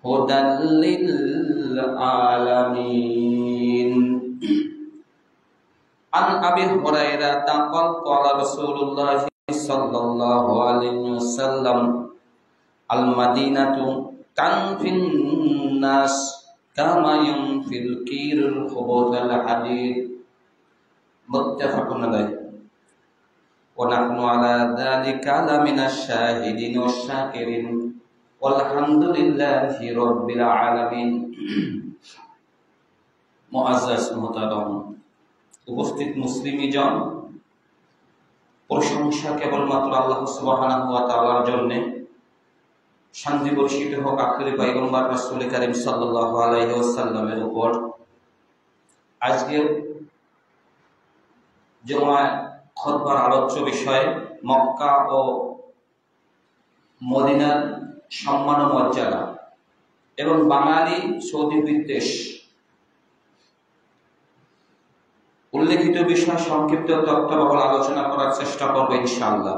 هدى للعالمين. عن أبي هريرة قال قال رسول الله صلى الله عليه وسلم المدينة تنفي الناس كما ينفي الكير الخبث الحديد متفق عليه. ونحن على ذلك لمن الشاهدين والشاكرين والحمد لله رب العالمين. মুআজ্জাজ মুহতারাম উপস্থিত মুসলিমীজন, প্রশংসা কেবলমাত্র আল্লাহ সুবহানাহু ওয়া তাআলার জন্য। শান্তি বর্ষিত হোক আখিরি পয়গম্বর রাসূল কারীম সাল্লাল্লাহু আলাইহি ওয়াসাল্লামের উপর। আজকের জুমা খুতবার আলোচ্য বিষয় মক্কা ও মদিনার সম্মান ও মর্যাদা এবং বাঙালি সৌদি বিদ্বেষ। উল্লেখিত বিষয় সংক্ষিপ্ত তত্ত্বাবধান আলোচনা করার চেষ্টা করব ইনশাআল্লাহ।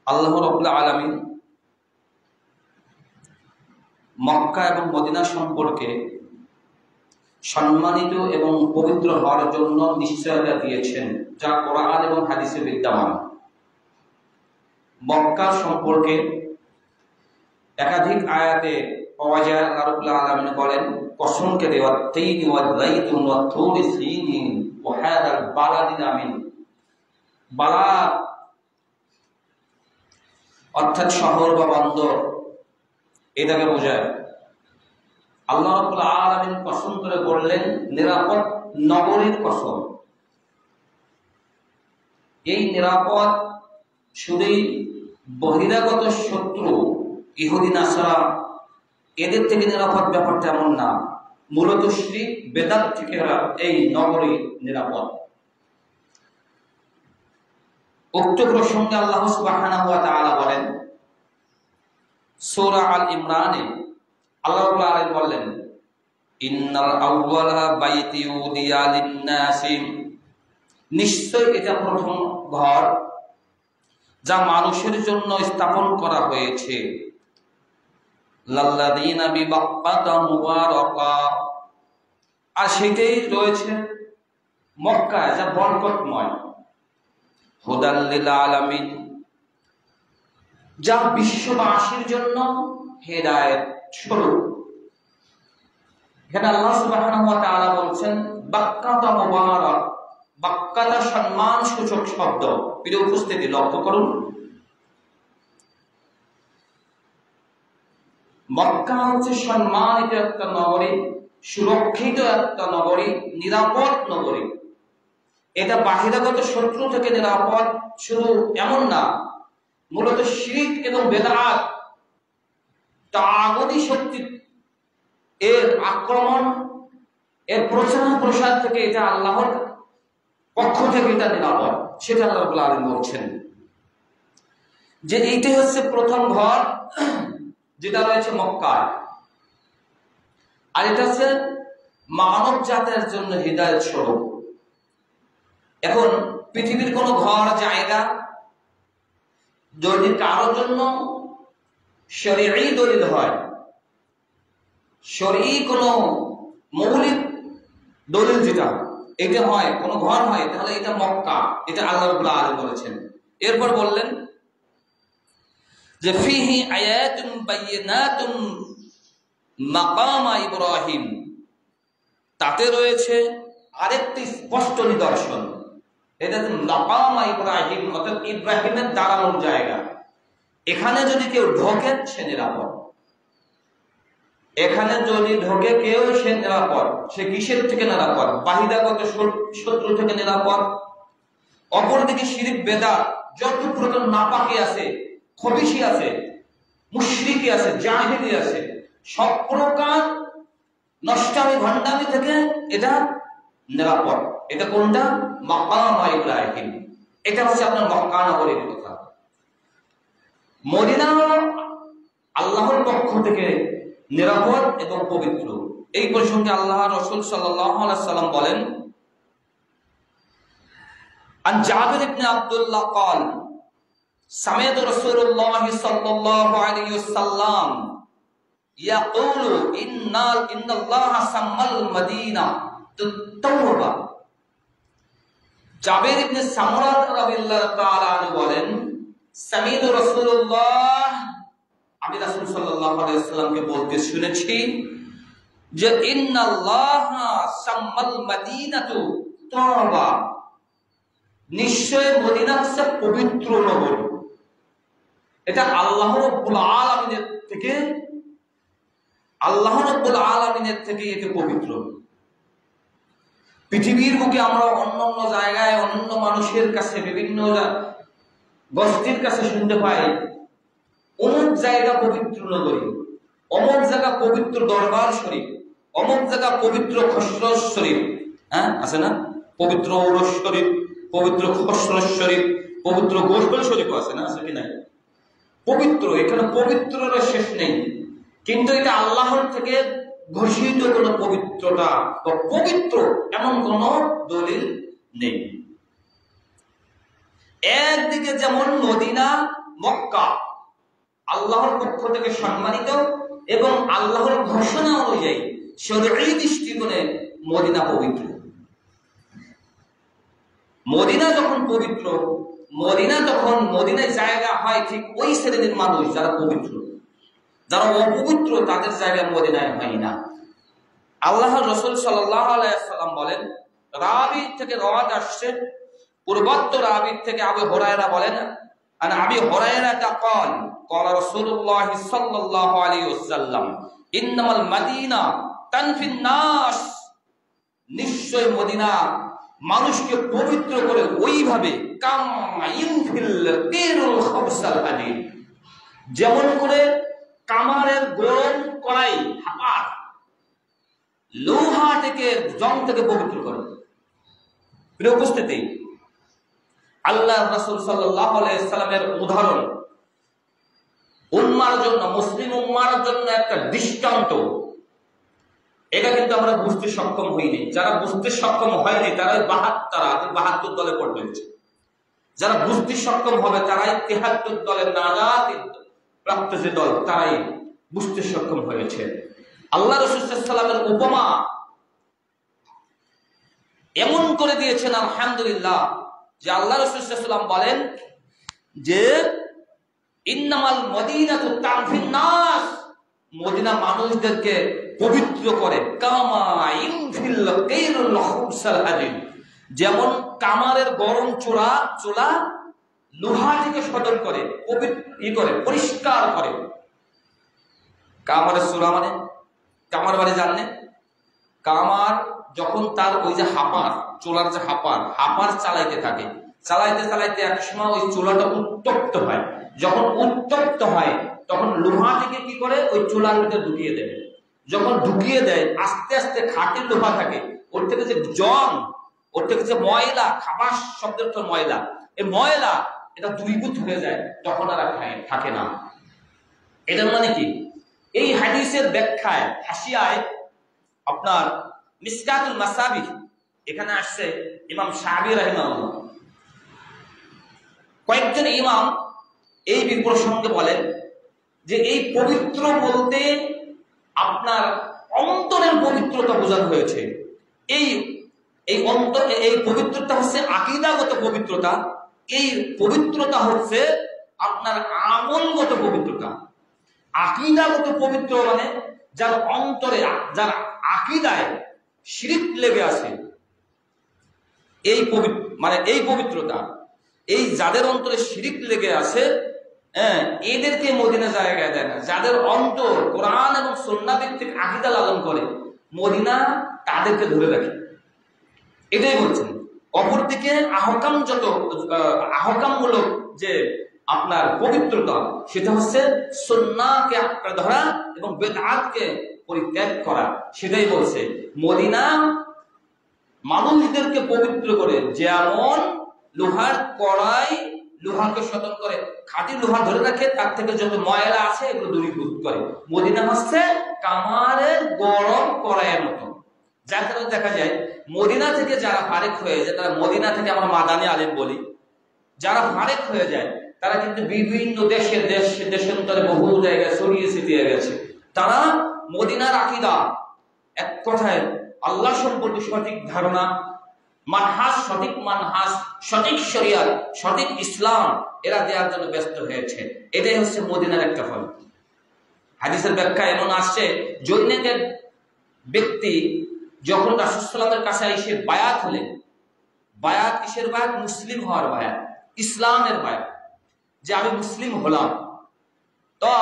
আল্লাহ রাব্বুল আলামিন মক্কা এবং মদিনা সম্পর্কে সম্মানিত এবং পবিত্র হওয়ার জন্য নিশ্চয়তা দিয়েছেন, যা কোরআন এবং হাদিসে বিদ্যমান। মক্কা সম্পর্কে একাধিক আয়াতে পাওয়া যায়। আল্লাহ রাব্বুল আলামিন বলেন, কসমকে দেওয়া তিন ওয়া যাইতুন ওয়া তুরি সিনিন ওয়া হাদাল বালাদিল আমিন। বালাদ অর্থাৎ শহর বা বন্দর, এটাকে বোঝায়। আল্লাহ রাব্বুল আলামিন কসম করে বললেন নিরাপদ নগরীর কসম। এই নিরাপদ শুধুই বহিরাগত শত্রু ইহুদি নাসারা এদের থেকে নিরাপদ ব্যাপারটা এমন না, মূলত শিরক বেদাত থেকে এই নগরী নিরাপদ। উক্ত প্রসঙ্গে আল্লাহ সুবহানাহু ওয়া তাআলা বলেন সূরা আল ইমরানে, আল্লাহ রাব্বুল আলামিন বললেন ইন্নাল আউওয়ালা বাইতি উদিয়া লিন-নাসি, নিশ্চয় এটা প্রথম ঘর যা মানুষের জন্য স্থাপন করা হয়েছে। লাল্লাযীনা বিবাক্কাতা মুবারাকা, আর সেটাই রয়েছে মক্কায় যা বরকতময়। হুদাল লিল আলামিন, যা বিশ্ববাসীর জন্য হেদায়েত স্বরূপ। এখানে আল্লাহ সুবহানাহু ওয়া তাআলা বলছেন বাক্কাতা মুবারাক, বাক্কাতা সম্মান সূচক শব্দ। প্রিয় উপস্থিতি, লক্ষ্য করুন, মক্কা হচ্ছে সম্মানিত একটা নগরী, সুরক্ষিত একটা নগরী, নিরাপদ নগরী। এটা বাহিরাগত শত্রু থেকে নিরাপদ শুধু এমন না, মূলত শিরক এবং বেদাত তাগুতি শক্তি এর আক্রমণ, এর প্রচার প্রসার থেকে এটা আল্লাহর পক্ষ থেকে এটা নিরাপদ। সেটা আল্লাহ রাব্বুল আলামিন বলছেন যে এইটাই হচ্ছে প্রথম ঘর যেটা রয়েছে মক্কায়। আর এটা হচ্ছে মানব জাতির জন্য হিদায়াত স্বরূপ। এখন পৃথিবীর কোন ঘর জায়গা যদি কারোর জন্য শরঈ দলিল হয়, শরঈ কোন মৌলিক দলিল যেটা এটা হয়, কোন ঘর হয়, তাহলে এটা মক্কা। এটা আল্লাহ রাব্বুল আলামিন বলেছেন। এরপর বললেন যে ফিহি আয়াতুন বায়িনাতুন মাকাম ইব্রাহিম, তাতে রয়েছে আরেকটি স্পষ্ট নিদর্শন। এটা মাকাম ইব্রাহিম, অর্থাৎ ইব্রাহিমের দাঁড়ানোর জায়গা। এখানে যদি কেউ ঢোকে সে নিরাপদ। এখানে যদি ঢোকে কেউ সে নিরাপদ। সে কিসের থেকে নিরাপদ? বাহিরাগত শত্রু থেকে নিরাপদ। অপরদিকে শিরক বেদাত যত প্রকার নাপাকি আছে, খবিশি আছে, মুশরিকি আছে, জাহিলি আছে, সব প্রকার নষ্টামি ভণ্ডামি থেকে এটা নিরাপদ। এটা কোনটা? মাকাম ইব্রাহিম। এটা হচ্ছে আপনার মক্কা নগরীর কথা। মদিনা আল্লাহর পক্ষ থেকে নিরাপদ এবং পবিত্র। এই প্রসঙ্গে আল্লাহ রাসূল সাল্লাল্লাহু আলাইহি ওয়াসাল্লাম বলেন, আন জাবির ইবনে আব্দুল্লাহ قال সামিআতু রাসূলুল্লাহ সাল্লাল্লাহু আলাইহি ওয়াসাল্লাম ইয়াকুলু ইন্নাল্লাহা সাম্মাল মাদিনা তাওবা। জাবির ইবনে সামুরা রাদিয়াল্লাহু তাআলা আনহু বলেন, সামিআতু রাসূলুল্লাহ, আমি রাসূল সাল্লাল্লাহু আলাইহি ওয়াসাল্লামকে বলতে শুনেছি যে ইন্নাল্লাহা সাম্মাল মাদিনাতু তাওবা, নিশ্চয় মদিনা হচ্ছে পবিত্র নগর। এটা আল্লাহ রাব্বুল আলামিনের থেকে এটি পবিত্র। পৃথিবীর বুকে আমরা অন্যান্য জায়গায় অন্য মানুষের কাছে, বিভিন্ন গোষ্ঠীর কাছে শুনতে পাই অমুক জায়গা পবিত্র নগরী, অমুক জায়গা পবিত্র দরবার শরীফ, অমুক জায়গা পবিত্র খসরস শরীফ, হ্যাঁ আছে না? পবিত্র ঔরস শরীফ, পবিত্র খসরস শরীফ, পবিত্র গোসল শরীফও আছে না? আছে কি নাই? পবিত্র, এখানে পবিত্রের শেষ নেই। কিন্তু এটা আল্লাহর থেকে ঘোষিত কোন পবিত্রতা বা পবিত্র এমন কোন দলিল নেই। একদিকে যেমন মদিনা, মক্কা আল্লাহর পক্ষ থেকে সম্মানিত এবং আল্লাহর ঘোষণা অনুযায়ী শরঈ দৃষ্টিকোণে মদিনা পবিত্র। মদিনা যখন পবিত্র, মদিনায় জায়গা হয় ঠিক ওই শ্রেণীর মানুষ যারা পবিত্র। যারা অপবিত্র তাদের জায়গা মদিনায় হয় না। আল্লাহর রাসূল সাল্লাল্লাহু আলাইহি ওয়াসাল্লাম বলেন, রাবি থেকে রওয়াত আসছে, পূর্বত্ব রাবি থেকে আবু হুরায়রা বলেন, আন আবি হুরায়রা قال قال رسول الله صلى الله عليه وسلم انما المدينه تنفي الناس, নিশ্চয় মদিনা মানুষকে পবিত্র করে ওইভাবে কামা ইনফিল তিরুল খাবসাল হাদিদ, যেমন করে কামারের গরম কড়াই হাপার লোহা থেকে জং থেকে পবিত্র করে। প্রিয় উপস্থিতি, আল্লাহর রাসূল সাল্লাল্লাহু আলাইহি সাল্লামের উদাহরণ উম্মার জন্য, মুসলিম উম্মার জন্য একটা দৃষ্টান্ত। এটা কিন্তু আমরা বুঝতে সক্ষম হইনি। যারা বুঝতে সক্ষম হয়নি তারাই 72 দলে পড়বে। যারা বুঝতে সক্ষম হবে তারাই 73 দলের নাজাত প্রাপ্ত যে দল, তারাই বুঝতে সক্ষম হয়েছে। আল্লাহ রাসূল সাল্লাল্লাহু আলাইহি ওয়াসাল্লামের উপমা এমন করে দিয়েছেন, আলহামদুলিল্লাহ, যে আল্লাহ রাসূল সাল্লাল্লাহু আলাইহি ওয়াসাল্লাম বলেন যে ইন্নামাল মদিনাতু তানফিন নাস, মদিনা মানুষদেরকে পবিত্র করে কামা ইনফিল গায়রুল খুবসাল হাদিদ, যেমন কামারের গরম চুলা লোহা থেকে শোধন করে পরিষ্কার করে। কামারের চুলা মানে কামার বাড়ি জানলে, কামার যখন তার ওই যে চুলার যে হাপার চালাইতে থাকে, চালাইতে এক সময় ওই চুলাটা উত্তপ্ত হয়। যখন উত্তপ্ত হয় তখন লোহা থেকে কি করে ওই চুলার ভিতরে ঢুকিয়ে দেয়। যখন ঢুকিয়ে দেয় আস্তে আস্তে খাঁটি লোহা থাকে, ওর থেকে যে জং, ওর থেকে যে ময়লা, খাবাস শব্দের তো ময়লা, এই ময়লা এটা দূরীভূত হয়ে যায়, তখন আর থাকে না। এটার মানে কি? এই হাদিসের ব্যাখ্যায় হাসিয়ায় আপনার মিসকাতুল মাসাবিহ এখানে আসছে ইমাম শাফি রাহিমাহুল্লাহ। কয়েকজন ইমাম এই প্রসঙ্গে বলেন যে এই পবিত্র বলতে আপনার অন্তরের পবিত্রতা বোঝানো হয়েছে। এই পবিত্রতা হচ্ছে আকীদাগত পবিত্রতা, এই পবিত্রতা হচ্ছে আপনার আমলগত পবিত্রতা। আকীদাগত পবিত্র মানে যার অন্তরে, যার আকীদায় শিরক লেগে আছে, এই পবিত্রতা, এই যাদের অন্তরে শিরক লেগে আছে, এদেরকে মদিনা জায়গায় দেয় না। যাদের অন্তর কোরআন এবং সুন্নাহ ভিত্তিক আকীদা লালন করে, মদিনা তাদেরকে ধরে রাখে। এটাই বলছেন। অপরদিকে আহকামমূলক যে আপনার পবিত্রতা, সেটা হচ্ছে সুন্নাহকে আঁকড়ে ধরা এবং বেদআতকে পরিত্যাগ করা। সেটাই বলছে মদিনা মানুষদেরকে পবিত্র করে, যেমন লোহার কড়াই লোহাকে শোধন করে, খাঁটি লোহা ধরে রাখে, তার থেকে যত ময়লা আছে এগুলো দূরীভূত করে। মদিনা হচ্ছে কামারের গরম কড়াইয়ের মতো। যার কারণে দেখা যায় মদিনা থেকে যারা ফারেক হয়ে যায়, তারা মদিনা থেকে আমরা মাদানী আলেম বলি, যারা ফারেক হয়ে যায় তারা কিন্তু বিভিন্ন দেশান্তরে বহু জায়গায় ছড়িয়ে ছিটিয়ে গেছে। তারা মদিনার আকীদা, এক কথায় আল্লাহ সম্পর্কে সঠিক ধারণা, মানহাজ, সঠিক মানহাজ, সঠিক শরিয়াত, সঠিক ইসলাম এরা দেওয়ার জন্য ব্যস্ত হয়েছে। এটাই হচ্ছে মদিনার একটা ফল। হাদিসের ব্যাখ্যা এমন আসছে, জৈনিকের ব্যক্তি যখন রাসূল সাল্লাল্লাহু আলাইহি ওয়াসাল্লামের কাছে এসে বায়াত হলেন, বায়াত কিসের বায়াত? মুসলিম হওয়ার বায়াত, ইসলামের বায়াত, যে আমি মুসলিম হলাম। তো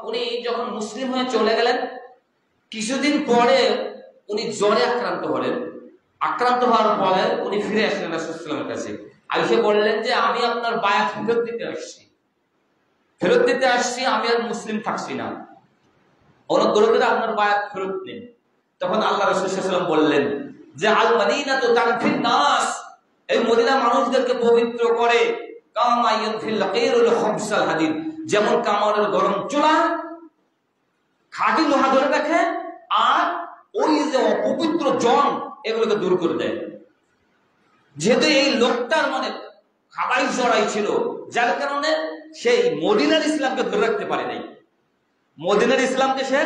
উনি যখন মুসলিম হয়ে চলে গেলেন, কিছুদিন পরে উনি জ্বরে আক্রান্ত হলেন। আক্রান্ত হওয়ার পরে উনি ফিরে আসলেন রাসূল সাল্লাল্লাহু আলাইহি ওয়াসাল্লামের কাছে। এসে বললেন যে আমি আপনার বায়াত ফেরত দিতে আসছি, আমি আর মুসলিম থাকছি না, অনুগ্রহ করে আপনার বায়াত ফেরত নিন। তখন আল্লাহ রাসূল সাল্লাল্লাহু আলাইহি ওয়াসাল্লাম বললেন যে আল মাদিনাতু তানফিন নাস, এই মদিনা মানুষদেরকে পবিত্র করে, কামা ইয়ানফিল গায়রুল খাবসাল হাদিদ, যেমন কামারের গরম চুলা খাঁটি লোহা ধরে রাখে, আর ওই যে অপবিত্র জন এগুলোকে দূর করে দেয়। যেহেতু এই লোকটার মানে খাবাই জড়াই ছিল, যার কারণে সেই মদিনার ইসলামকে ধরে রাখতে পারে নাই, মদিনার ইসলামকে সে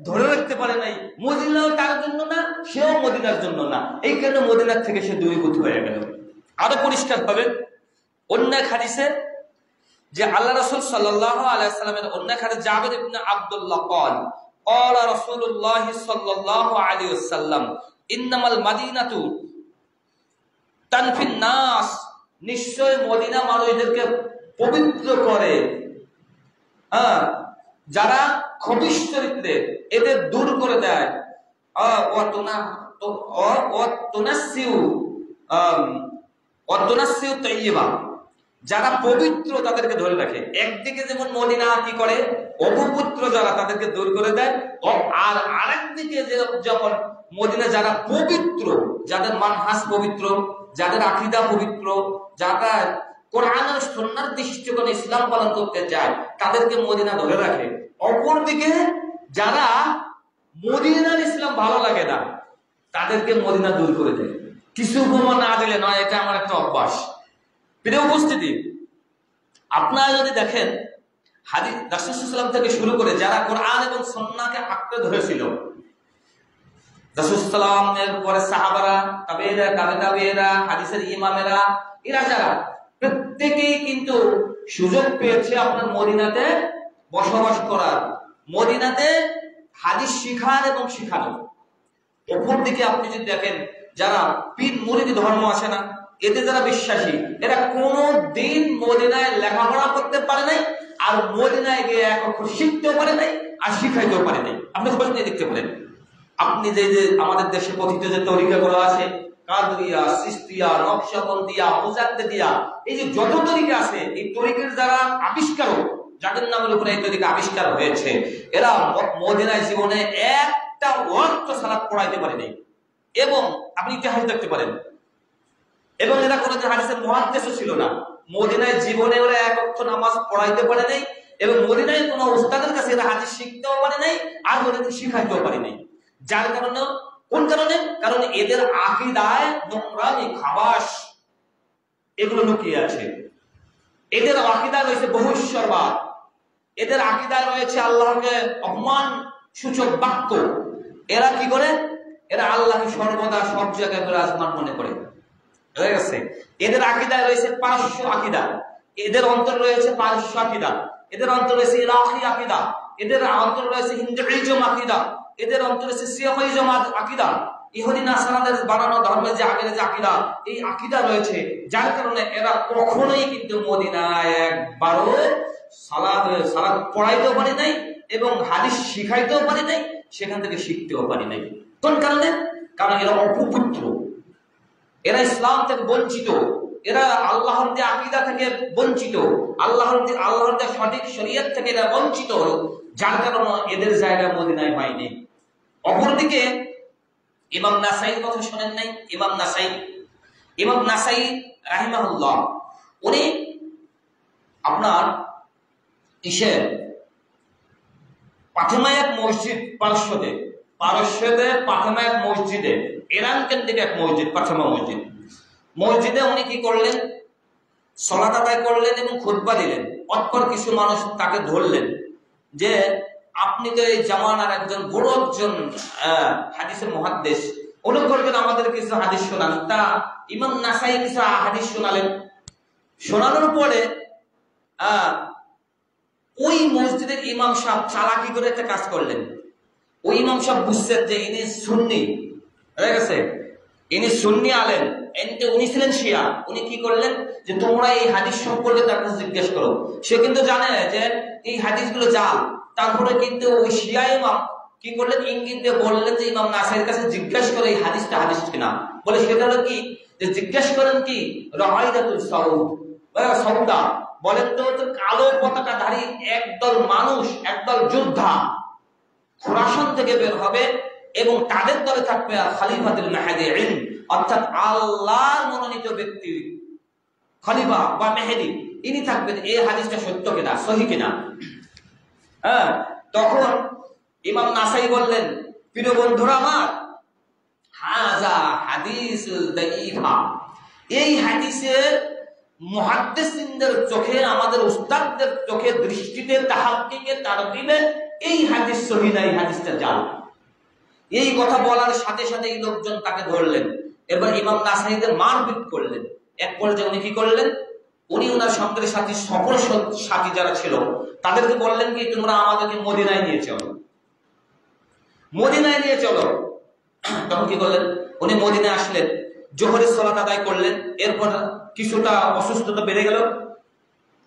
ধরে রাখতে পারে নাই। মদিনাও তার জন্য না, সেও মদিনার জন্য না, এই কারণে মদিনার থেকে সে দূরীভূত হয়ে গেল। আরো পরিষ্কার হবে অন্য এক হাদিসে যে আল্লাহ রাসূল সাল্লাল্লাহু আলাইহি ওয়াসাল্লামের অন্য এক হাদিস, জাবির ইবনে আব্দুল্লাহ قال قال رسول الله صلى الله عليه وسلم ইন্নামাল মাদিনাতু তানফিন নাস, নিশ্চয় মদিনা মানুষদেরকে পবিত্র করে, যারা খবিশ চরিত্রে এদের দূর করে দেয়, যারা পবিত্র তাদেরকে ধরে রাখে। একদিকে যেমন মদিনা কি করে, অপবিত্র যারা তাদেরকে দূর করে দেয়, আর আরেকদিকে যখন মদিনা যারা পবিত্র, যাদের মানহাজ পবিত্র, যাদের আকীদা পবিত্র, যারা কোরআন আর সুন্নাহর দৃষ্টিকোণে ইসলাম পালন করতে চায়, তাদেরকে মদিনা ধরে রাখে। অপরদিকে যারা মদিনার ইসলাম ভালো লাগে না, তাদেরকে মদিনা দূর করে দেয়। কিছু উপমা না দিলে নয়, এটা আমার একটা অভ্যাস। প্রিয় উপস্থিতি, আপনারা যদি দেখেন হাদিস রাসূল সাল্লাল্লাহু আলাইহি ওয়াসাল্লাম থেকে শুরু করে যারা কোরআন এবং সুন্নাহকে আঁকড়ে ধরেছিল, রাসূল সাল্লাল্লাহু আলাইহি ওয়াসাল্লামের পরে সাহাবারা, তাবেঈরা, তাবেঈরা, হাদিসের ইমামেরা, এরা যারা প্রত্যেকেই কিন্তু সুযোগ পেয়েছে আপনার মদিনাতে বসবাস করার, মদিনাতে হাদিস শিখার এবং শিখানো। অপর দিকে আপনি যদি দেখেন যারা পীর মুরিদি ধর্ম আছে না, এতে যারা বিশ্বাসী, এরা কোনদিন মদিনায় লেখাপড়া করতে পারে নাই, আর মদিনায় গিয়ে এক অক্ষর শিখতেও পারে নাই, আর শিখাইতেও পারে নাই। আপনি খোঁজ নিয়ে দেখতে পারেন। আপনি যে আমাদের দেশে কথিত যে তরিকাগুলো আছে, কাদরিয়া, সিস্তিয়া, নকশবন্দিয়া, মুজাদ্দিদিয়া, এই যে যত তরিকা আছে, এই তরিকার যারা আবিষ্কারক, যাদের নামের উপরে এই তরিকা আবিষ্কার হয়েছে, এরা মদিনায় জীবনে একটা ওয়াক্ত সালাত পড়াইতে পারে নাই। এবং আপনি ইতিহাস দেখতে পারেন, এবং এরা কোনোদিন হাদিসের মুহাদ্দিসও ছিল না। মদিনায় জীবনে ওরা এক ওয়াক্ত নামাজ পড়াইতে পারে নাই, এবং মদিনায় কোনো উস্তাদের কাছে এরা হাদিস শিখতেও পারে নাই, আর ওদেরকে শিখাইতেও পারে নাই। যার কারণে, কোন কারণে? কারণ এদের আকীদায় নোংরামি, খাবাস এগুলো লুকিয়ে আছে। এদের আকীদায় রয়েছে বহুশ্বরবাদ, এদের আকীদায় রয়েছে আল্লাহকে অপমান সূচক বাক্য। এরা কি করে? এরা আল্লাহকে সর্বদা সব জায়গায় বিরাজমান মনে করে। হয়ে গেছে? এদের আকীদায় রয়েছে পারস্য আকীদা, এদের অন্তর রয়েছে পারস্য আকীদা, এদের অন্তর রয়েছে ইরাকি আকীদা, এদের অন্তর রয়েছে হিন্দুইজম আকীদা, এদের অন্তর রয়েছে শিয়াইজম আকীদা, ইহুদি নাসারাদের বানানো ধর্মের যে আগের যে আকীদা, এই আকীদা রয়েছে। যার কারণে এরা কখনোই কিন্তু মদিনায় একবারও সালাত পড়াইতেও পারে নাই, এবং হাদিস শিখাইতেও পারে নাই, সেখান থেকে শিখতেও পারে নাই। কোন কারণে? কারণ এরা অপবিত্র, এরা ইসলাম থেকে বঞ্চিত, এরা আল্লাহর যে আকীদা থেকে বঞ্চিত, আল্লাহর যে সঠিক শরীয়ত থেকে এরা বঞ্চিত, যার কারণে এদের জায়গা মদিনায় হয়নি। অপরদিকে ইমাম নাসাইর কথা শোনেন নাই? ইমাম নাসাই রাহিমাহুল্লাহ, উনি আপনার পাথেমায়াত মসজিদ, পারস্যতে পাথেমায়াত মসজিদে, ইরান কেন্দ্রিক এক মসজিদ, পাথেমা মসজিদে উনি কি করলেন? সালাত আদায় করলেন এবং খুতবা দিলেন। অতঃপর কিছু মানুষ তাকে ধরলেন যে আপনি তো এই জামানার একজন বড় একজন হাদিসের মুহাদ্দিস, অনুগ্রহ করবেন আমাদের কিছু হাদিস শোনান। তা ইমাম নাসাই কিছু হাদিস শোনালেন। শোনানোর পরে ওই মসজিদের ইমাম সাহেব চালাকি করে একটা কাজ করলেন। ওই ইমাম সাহেব বুঝছেন যে ইনি সুন্নি হয়ে গেছে, ইনি সুন্নি আলেম, উনি ছিলেন শিয়া। উনি কি করলেন যে তোমরা এই হাদিস সম্পর্কে তার কাছে জিজ্ঞেস করো। সে কিন্তু জানে যে এই হাদিসগুলো জাল। তারপরে কিন্তু ওই শিয়া ইমাম কি করলেন, ইঙ্গিত দিয়ে বললেন যে ইমাম নাসাইর কাছে জিজ্ঞাসা করে এই হাদিসটা হাদিস কিনা। বলে সেটা হলো কি, যে জিজ্ঞাসা করেন কি রাইদাতুল সৌদা, বলেন তো কালো পতাকাধারী একদল মানুষ, একদল যোদ্ধা খুরাসান থেকে বের হবে এবং তাদের দলে থাকবে খলিফাতুল মাহদি, অর্থাৎ আল্লাহর মনোনীত ব্যক্তি খলিফা বা মেহেদি, ইনি থাকবেন। এই হাদিসটা সত্য কিনা, সহি কিনা? তখন ইমাম নাসাই বললেন, প্রিয় বন্ধুরা আমার, হাযা হাদিসুল দাঈফা, এই হাদিসের মুহাদ্দিসিনদের চোখে, আমাদের উস্তাদদের চোখে, দৃষ্টিতে, তাহাক্কিকে, তারতিবে এই হাদিস সহিহ না, এই হাদিসটা জাল। এই কথা বলার সাথে সাথে এই লোকজন তাকে ধরলেন। এবার ইমাম নাসাইদের মারপিট করলেন। এক পর্যায়ে উনি কি করলেন, উনি ওনার সঙ্গের সাথী, সকল সাথী যারা ছিল তাদেরকে বললেন কি তোমরা আমাদেরকে মদিনায় নিয়ে চলো, মদিনায় নিয়ে চলো। তখন কি করলেন, উনি মদিনায় আসলেন, জোহরের সালাত আদায় করলেন। এরপর কিছুটা অসুস্থতা বেড়ে গেল,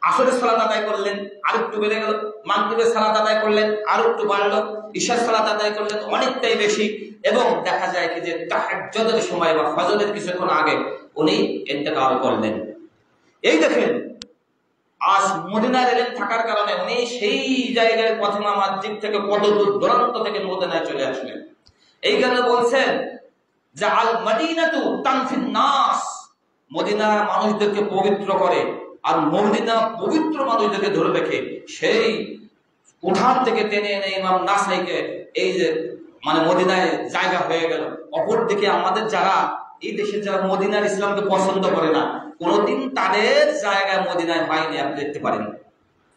আসরের সালাত আদায় করলেন, আর একটু বেড়ে গেল, মাগরিবের সালাত আদায় করলেন, আর একটু বাড়লো, ইশার সালাত আদায় করলেন অনেকটাই বেশি, এবং দেখা যায় কি যে তাহাজ্জুদের সময় বা ফজরের কিছুক্ষণ আগে উনি ইন্তেকাল করলেন। এই দেখেন আজ মদিনায় এলেন থাকার কারণে উনি সেই জায়গায় প্রথমা মসজিদ থেকে কত দূর দূরান্ত থেকে মদিনায় চলে আসলেন। এই কারণে বলছেন যে আল মদিনাতু তানফিন নাস, মদিনা মানুষদেরকে পবিত্র করে, আর মদিনা পবিত্র মানুষদেরকে ধরে রেখে সেই উঠান থেকে টেনে এনে ইমাম নাসাইকে এই যে মানে মদিনায় জায়গা হয়ে গেল। অপরদিকে আমাদের যারা এই দেশের যারা মদিনার ইসলামকে পছন্দ করে না, কোনদিন তাদের জায়গায় মদিনায় হয়নি, আপনি দেখতে পারেন।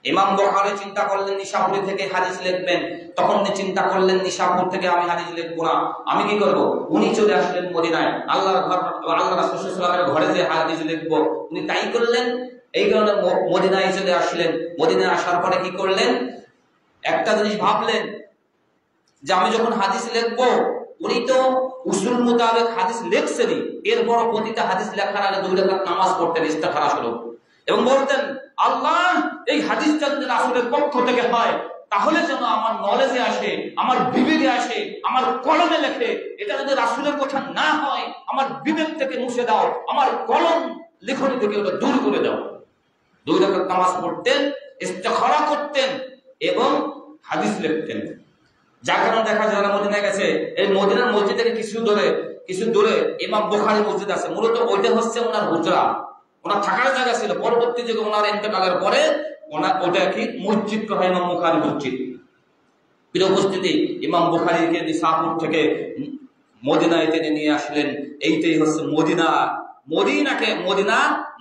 ইমাম বুখারী চিন্তা করলেন নিশাপুরি থেকে হাদিস লিখবেন, তখন উনি চিন্তা করলেন নিশাপুর থেকে আমি হাদিস লিখবো না, আমি কি করব? উনি চলে আসলেন মদিনায়, আল্লাহর ঘর, আল্লাহ রাসূল সাল্লাল্লাহু আলাইহি ওয়াসাল্লামের ঘরে যে হাদিস লিখবো, উনি তাই করলেন। এই কারণে মদিনায় চলে আসলেন। মদিনায় আসার পরে কি করলেন, একটা জিনিস ভাবলেন যে আমি যখন হাদিস লিখবো, উনি তো উসুল মোতাবেক হাদিস লিখছেনই, এরপর প্রতিটা হাদিস লেখার আগে 2 রাকাত নামাজ পড়তেন ইস্তেখারা স্বরূপ, এবং বলতেন আল্লাহ এই হাদিসটা যদি রাসূলের পক্ষ থেকে হয় তাহলে যেন আমার নলেজে আসে, আমার বিবেকে আসে, আমার কলমে লেখে। এটা যদি রাসূলের কথা না হয় আমার বিবেক থেকে মুছে দাও, আমার কলম লেখনী থেকে ওটা দূর করে দাও। 2 রাকাত নামাজ পড়তেন, ইস্তেখারা করতেন এবং হাদিস লিখতেন। যার কারণে দেখা যায় মদিনায় গেছে, এই মদিনার মসজিদ থেকে কিছু দূরে ইমাম বুখারী মসজিদ আছে। মূলত ওইটা হচ্ছে ওনার হুজরা, ওনার থাকার জায়গা ছিল। পরবর্তী যুগে ওনার ইন্তেকালের পরে ওটা কি মসজিদ করা ইমাম বুখারী মসজিদ। প্রিয় উপস্থিতি, ইমাম বুখারীকে নিশাপুর থেকে মদিনায় টেনে নিয়ে আসলেন। এইটাই হচ্ছে মদিনা, মদিনা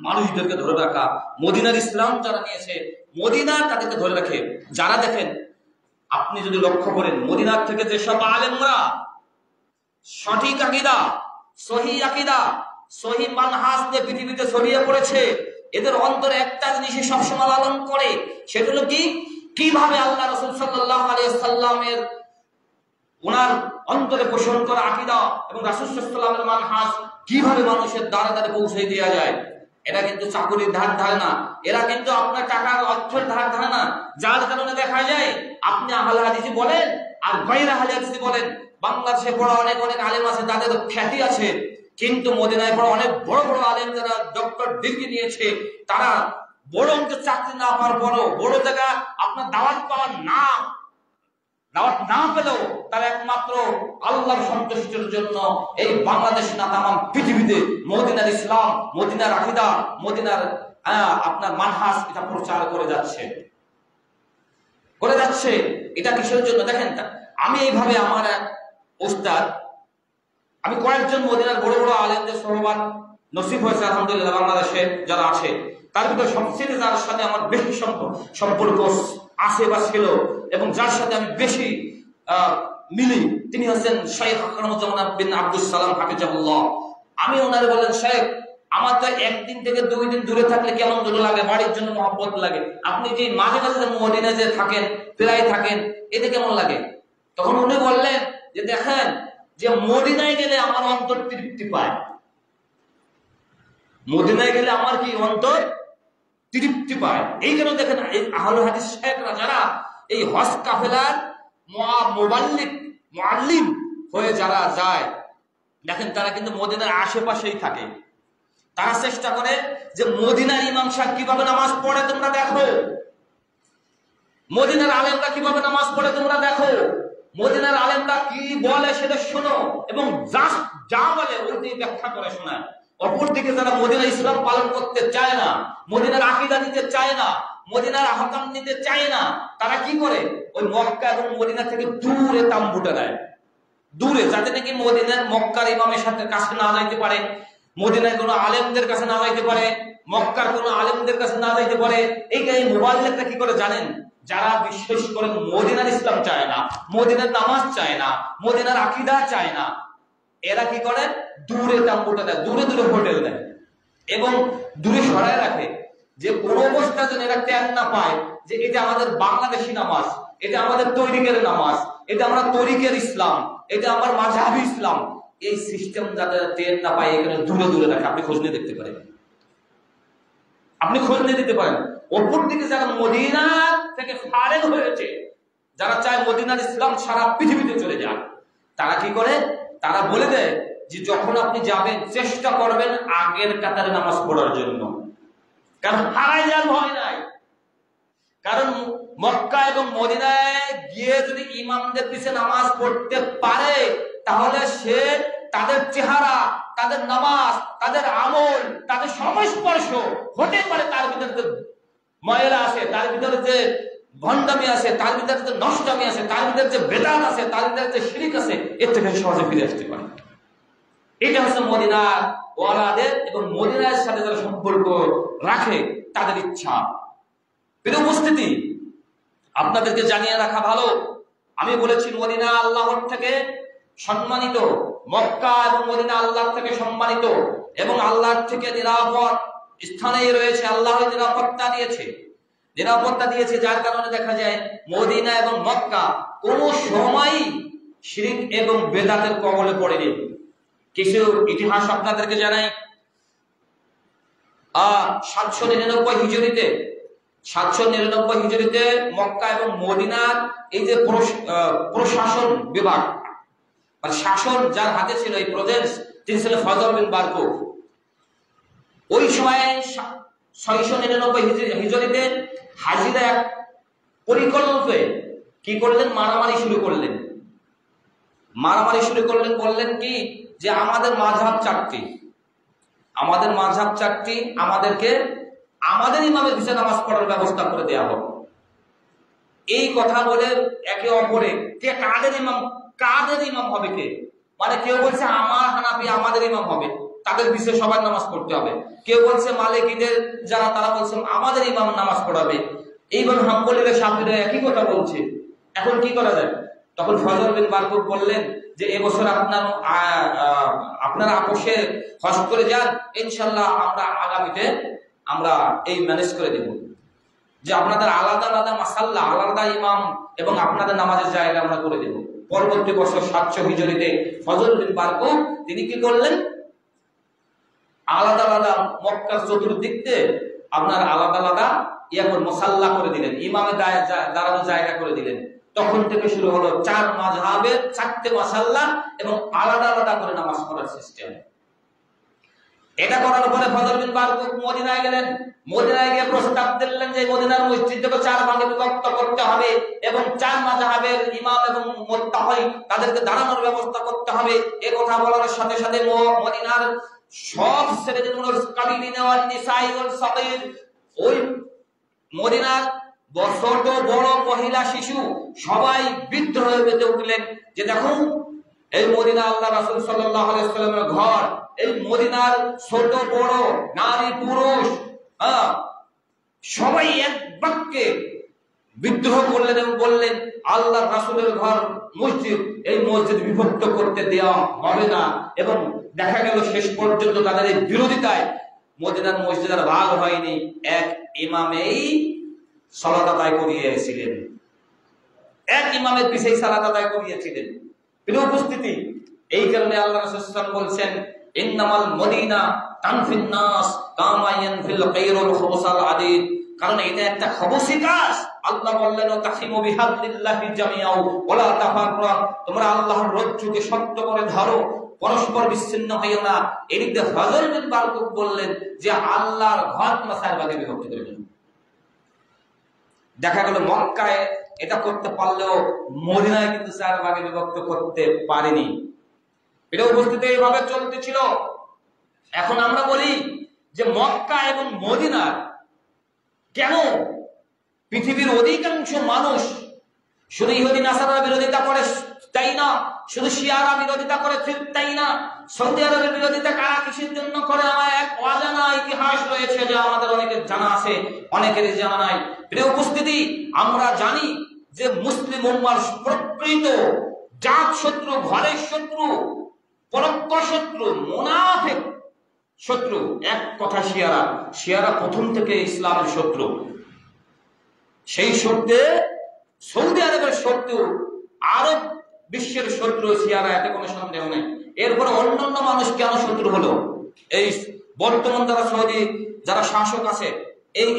মানুষদেরকে ধরে রাখা। মদিনার ইসলাম যারা নিয়েছে, মদিনা তাদেরকে ধরে রাখে। যারা দেখেন, আপনি যদি লক্ষ্য করেন মদিনার থেকে যেসব আলেমরা সঠিক আকীদা, সহি মানহাজ দিয়ে পৃথিবীতে ছড়িয়ে পড়েছে, এদের অন্তরে একটা জিনিসই সবসময় লালন করে, সেটা হলো কিভাবে আল্লাহ রাসূল সাল্লাল্লাহু আলাইহি ওয়াসাল্লামের ওনার অন্তরে পোষণ করা আকীদা এবং রাসূল সাল্লাল্লাহু আলাইহি ওয়াসাল্লামের মানহাজ কিভাবে মানুষের দ্বারা দ্বারে পৌঁছে দেওয়া যায়। এটা কিন্তু চাকুরির ধার ধারে না, এরা কিন্তু আপনার টাকার অর্থের ধার ধারে না। যার কারণে দেখা যায় আপনি আহলে হাদিস বলেন আর গায়রে আহলে হাদিস বলেন, বাংলাদেশে পড়া অনেক আলেম আছে, তাদের খ্যাতি আছে, কিন্তু মদিনায় পড়া অনেক বড় বড় আলেম যারা ডক্টর ডিগ্রি নিয়েছে, তারা বড় অঙ্কের চাকরি না পাওয়ার পরও, বড় জায়গা আপনার দাওয়াত না পেলেও তারা একমাত্র আল্লাহর সন্তুষ্টির জন্য এই বাংলাদেশ না তামাম পৃথিবীতে মদিনার ইসলাম, মদিনার আকীদা, মদিনার আপনার মানহাজ এটা প্রচার করে যাচ্ছে। এটা কিসের জন্য দেখেন, আমি এইভাবে আমার এক উস্তাদ, আমি কয়েকজন মদিনার বড় বড় আলেমদের সহবাদ নসিব হয়েছে আলহামদুলিল্লাহ, বাংলাদেশে যারা আছে তার ভিতরে সবচেয়ে যার সাথে আমার বেশি সম্পর্ক আছে বা ছিল এবং যার সাথে আমি বেশি মিলি তিনি হচ্ছেন শেখ আকরামুজ্জামান বিন আব্দুস সালাম হাফিজাহুল্লাহ। আমি ওনারে বললেন, শেখ আমার তো একদিন থেকে 2 দিন দূরে থাকলে কেমন দূরে লাগে, বাড়ির জন্য মহব্বত লাগে, আপনি যে মাঝে মাঝে মদিনায় যে থাকেন, প্রায় থাকেন, এতে কেমন লাগে? তখন উনি বললেন যে দেখেন, যে মদিনায় গেলে আমার অন্তর তৃপ্তি পায়, মদিনায় গেলে আমার কি অন্তর তৃপ্তি পায়। এই জন্য দেখেন এই আহলে হাদিস শেখরা যারা এই হজ কাফেলার মুবাল্লিগ মুআল্লিম হয়ে যারা যায়, দেখেন তারা কিন্তু মদিনার আশেপাশেই থাকে। তারা চেষ্টা করে যে মদিনার ইমাম সাহেব কিভাবে নামাজ পড়ে তোমরা দেখো, মদিনার আলেমরা কিভাবে নামাজ পড়ে তোমরা দেখো, মদিনার আলেমরা কি বলে সেটা শোনো এবং যা বলে ওইটাই ব্যাখ্যা করে শোনায়। অপরদিকে যারা মদিনার ইসলাম পালন করতে চায় না, মদিনার আকীদা নিতে চায় না, মদিনার আহকাম নিতে চায় না, তারা কি করে ওই মক্কা এবং মদিনা থেকে দূরে তাম্বুটা দেয়, দূরে, যাতে নাকি মদিনার মক্কার ইমামের সাথে কাছে না যাইতে পারে, মদিনার কোনো আলেমদের কাছে না যাইতে পারে, মক্কার কোনো আলেমদের কাছে না যাইতে পারে। এই মুবাল্লিগরা কি করে জানেন? যারা বিশ্বাস করে মদিনার ইসলাম চায় না, মদিনার নামাজ চায় না, মদিনার আকীদা চায় না, এরা কি করে দূরে তাম্বুটা দেয়, দূরে দূরে হোটেল দেয় এবং দূরে সরায় রাখে, যে কোনো অবস্থা যেন এরা টের না পায় যে এটা আমাদের বাংলাদেশি নামাজ, এটা আমাদের তরিকের নামাজ, এটা আমরা তরিকের ইসলাম, এটা আমার মাযহাবি ইসলাম। এই সিস্টেম যাতে টের না পায় এখানে দূরে দূরে রাখে। আপনি খোঁজ নিয়ে দেখতে পারেন, আপনি খোঁজ নিয়ে দিতে পারেন। অপর দিকে যারা মদিনা থেকে ফারেগ হয়েছে, যারা চায় মদিনার ইসলাম সারা পৃথিবীতে চলে যাক, তারা কি করে? তারা বলে দেয় যে যখন আপনি যাবেন চেষ্টা করবেন আগের কাতারে নামাজ পড়ার জন্য, কারণ হারাই যাওয়ার ভয় নাই। কারণ মক্কা এবং মদিনায় গিয়ে যদি ইমামদের পিছে নামাজ পড়তে পারে, তাহলে সে তাদের চেহারা, তাদের নামাজ, তাদের আমল, তাদের সংস্পর্শ হতে পারে, তার ভিতরে যে ময়লা আছে, তার ভিতরে যে ভণ্ডামি আছে, তার ভিতরে যে নষ্টামি আছে, তার ভিতরে যে বেদাত আছে, তার ভিতরে যে শিরক আছে, এর থেকে সহজে ফিরে আসতে পারে। এটা হচ্ছে মদিনার ওয়ালাদের এবং মদিনার সাথে যারা সম্পর্ক রাখে তাদের ইচ্ছা। প্রিয় উপস্থিতি, আপনাদেরকে জানিয়ে রাখা ভালো, আমি বলেছি মদিনা আল্লাহর থেকে সম্মানিত, মক্কা এবং মদিনা আল্লাহর থেকে সম্মানিত এবং আল্লাহর থেকে নিরাপদ স্থানে রয়েছে। আল্লাহ নিরাপত্তা দিয়েছে, যার কারণে দেখা যায় মদিনা এবং মক্কা কোনো সময়ই শিরক এবং বেদাতের কবলে পড়েনি। কিছু ইতিহাস আপনাদেরকে জানাই। 799 হিজরিতে মক্কা এবং মদিনার এই যে প্রশাসন বিভাগ, মানে শাসন যার হাতে ছিল, এই প্রদেশ, তিনি ছিলেন ফজল বিন বারকুব। ওই সময় 699 হিজরিতে হাজিরা এক পরিকল্পে কি করলেন? মারামারি শুরু করলেন। বললেন কি যে আমাদের মাযহাব চারটি, আমাদেরকে আমাদের ইমামের পিছনে নামাজ পড়ার ব্যবস্থা করে দেওয়া হোক। এই কথা বলে একে অপরে কে কাদের ইমাম হবে কে, মানে কেউ বলছে আমার হানাফি আমাদের ইমাম হবে, তাদের পিছনে সবার নামাজ পড়তে হবে। কেউ বলছে মালিকীদের যারা, তারা বলছে আমাদের ইমাম নামাজ পড়াবে। এইভাবে হাম্বলীরা শাফিঈরা একই কথা বলছে। এখন কি করা যায়? তখন ফজল বিন বারকুব বললেন যে এবছর আপনারা আপোষে হজ করে যান, ইনশাআল্লাহ আমরা আগামীতে আমরা এই ম্যানেজ করে দেব যে আপনাদের আলাদা আলাদা মাসাল্লা, আলাদা ইমাম এবং আপনাদের নামাজের জায়গা আমরা করে দেব। পরবর্তী বছর 700 হিজরিতে ফজল বিন বারকুব তিনি কি করলেন? আলাদা আলাদা মক্কার চতুর্দিক দিয়ে আপনার আলাদা আলাদা মাসাল্লা করে দিলেন, ইমামের দাঁড়ানোর জায়গা করে দিলেন। তখন থেকে শুরু হলো 4 মাযহাবের 4টে মাসাল্লা এবং আলাদা আলাদা করে নামাজ পড়ার সিস্টেম। এটা করার পরে ফজল বিন বারকুব মদিনায় গেলেন। মদিনায় গিয়ে প্রস্তাব দিলেন যে মদিনার মসজিদকে 4 ভাগে বিভক্ত করতে হবে এবং 4 মাযহাবের ইমাম এবং মুত্তাহি তাদেরকে দাঁড়ানোর ব্যবস্থা করতে হবে। এই কথা বলার সাথে সাথে মদিনার সব শ্রেণীর মানুষ, কাবিলিন ওয়ান নিসাই ওয়াল সাগীর, ওই মদিনার ছোট বড় মহিলা শিশু সবাই বিদ্রোহ হয়ে মেতে উঠলেন যে দেখুন এই মদিনা আল্লাহ রাসূল সাল্লাল্লাহু আলাইহি ওয়াসাল্লামের ঘর, এই মদিনার ছোট বড় নারী পুরুষ সবাই এক বাক্যে বিদ্রোহ করলেন এবং বললেন আল্লাহ রাসূলের ঘর মসজিদ, এই মসজিদ বিভক্ত করতে দেওয়া হবে না। এবং দেখা গেল শেষ পর্যন্ত তাদের এই বিরোধিতায় মদিনার মসজিদ আর ভাগ হয়নি, এক ইমামেই সালাত আদায় করিয়েছিলেন, এক ইমামের পিছেই সালাত আদায় করিয়েছিলেন। প্রিয় উপস্থিতি, এই কারণে আল্লাহ রাসূল সাল্লাল্লাহু আলাইহি ওয়াসাল্লাম বলছেন ইন্নামাল মদিনা তানফিন নাস কামা ইয়ানফিল গায়রুল খুবসাল আদিদ, কারণ এটা একটা খবসি কাজ। আল্লাহ বললেন তাহিমু বিহাবলিল্লাহি জামিআউ ওয়ালা তাফাররা, তোমরা আল্লাহর রজ্জুকে শক্ত করে ধরো, পরস্পর বিচ্ছিন্ন হইও না। এদিকে হযরত বিন বারকুক বললেন যে আল্লাহর ঘর তোমরা চার ভাগে বিভক্ত করে দিন। দেখা গেল মক্কায় এটা করতে পারলেও মদিনায় কিন্তু চার ভাগে বিভক্ত করতে পারেনি। এটা উপস্থিতি এইভাবে চলতেছিল। এখন আমরা বলি যে মক্কা এবং মদিনার কেন পৃথিবীর অধিকাংশ মানুষ শুধু ইহুদি নাসারার বিরোধিতা করে তাই না, শুধু শিয়ারা বিরোধিতা করে তাই না, সৌদি আরবের বিরোধিতা কারা কিসের জন্য করে আমার এক অজানা ইতিহাস রয়েছে যা আমাদের অনেকের জানা আছে, অনেকেরই জানা নাই। প্রিয় উপস্থিতি, আমরা জানি যে মুসলিম উম্মার প্রকৃত জাত শত্রু, ঘরের শত্রু, পরোক্ষ শত্রু, মুনাফিক শত্রু এক কথা শিয়ারা। শিয়ারা প্রথম থেকে ইসলামের শত্রু। সেই শত্রুতে সৌদি আরবের শত্রু, আরব বিশ্বের শত্রু শিয়ারা, এতে কোনো সন্দেহ নেই। এরপরে অন্যান্য মানুষ কেন শত্রু হলো? এই বর্তমান যারা সৌদি যারা শাসক আছে,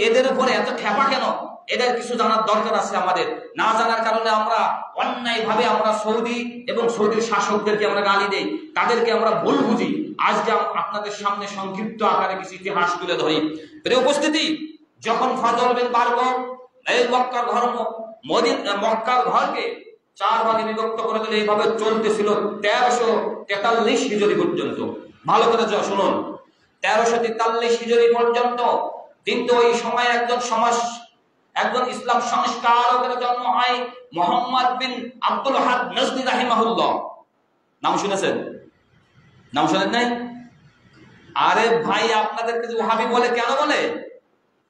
এদের উপরে এত খেপা কেন? এদের কিছু জানার দরকার আছে আমাদের। না জানার কারণে আমরা অন্যায় ভাবে আমরা সৌদি এবং সৌদির শাসকদেরকে আমরা গালি দেই, তাদেরকে আমরা ভুল বুঝি। আজকে আপনাদের সামনে সংক্ষিপ্ত আকারে কিছু ইতিহাস তুলে ধরি। প্রিয় উপস্থিতি, যখন ফজল বিন বারকুক এই মক্কার ঘরকে চার ভাগে বিভক্ত করে দিলে, এইভাবে চলতেছিল 1343 হিজরি পর্যন্ত। ভালো করে শুনুন, 1343 হিজরি পর্যন্ত। কিন্তু ওই সময় একজন ইসলাম সংস্কারকের জন্ম হয়, মুহাম্মদ বিন আব্দুল ওয়াহাব নজদি রাহিমাহুল্লাহ। নাম শুনেছেন? নাম শুনেন নাই? আরে ভাই, আপনাদেরকে যে ওহাবি বলে কেন বলে?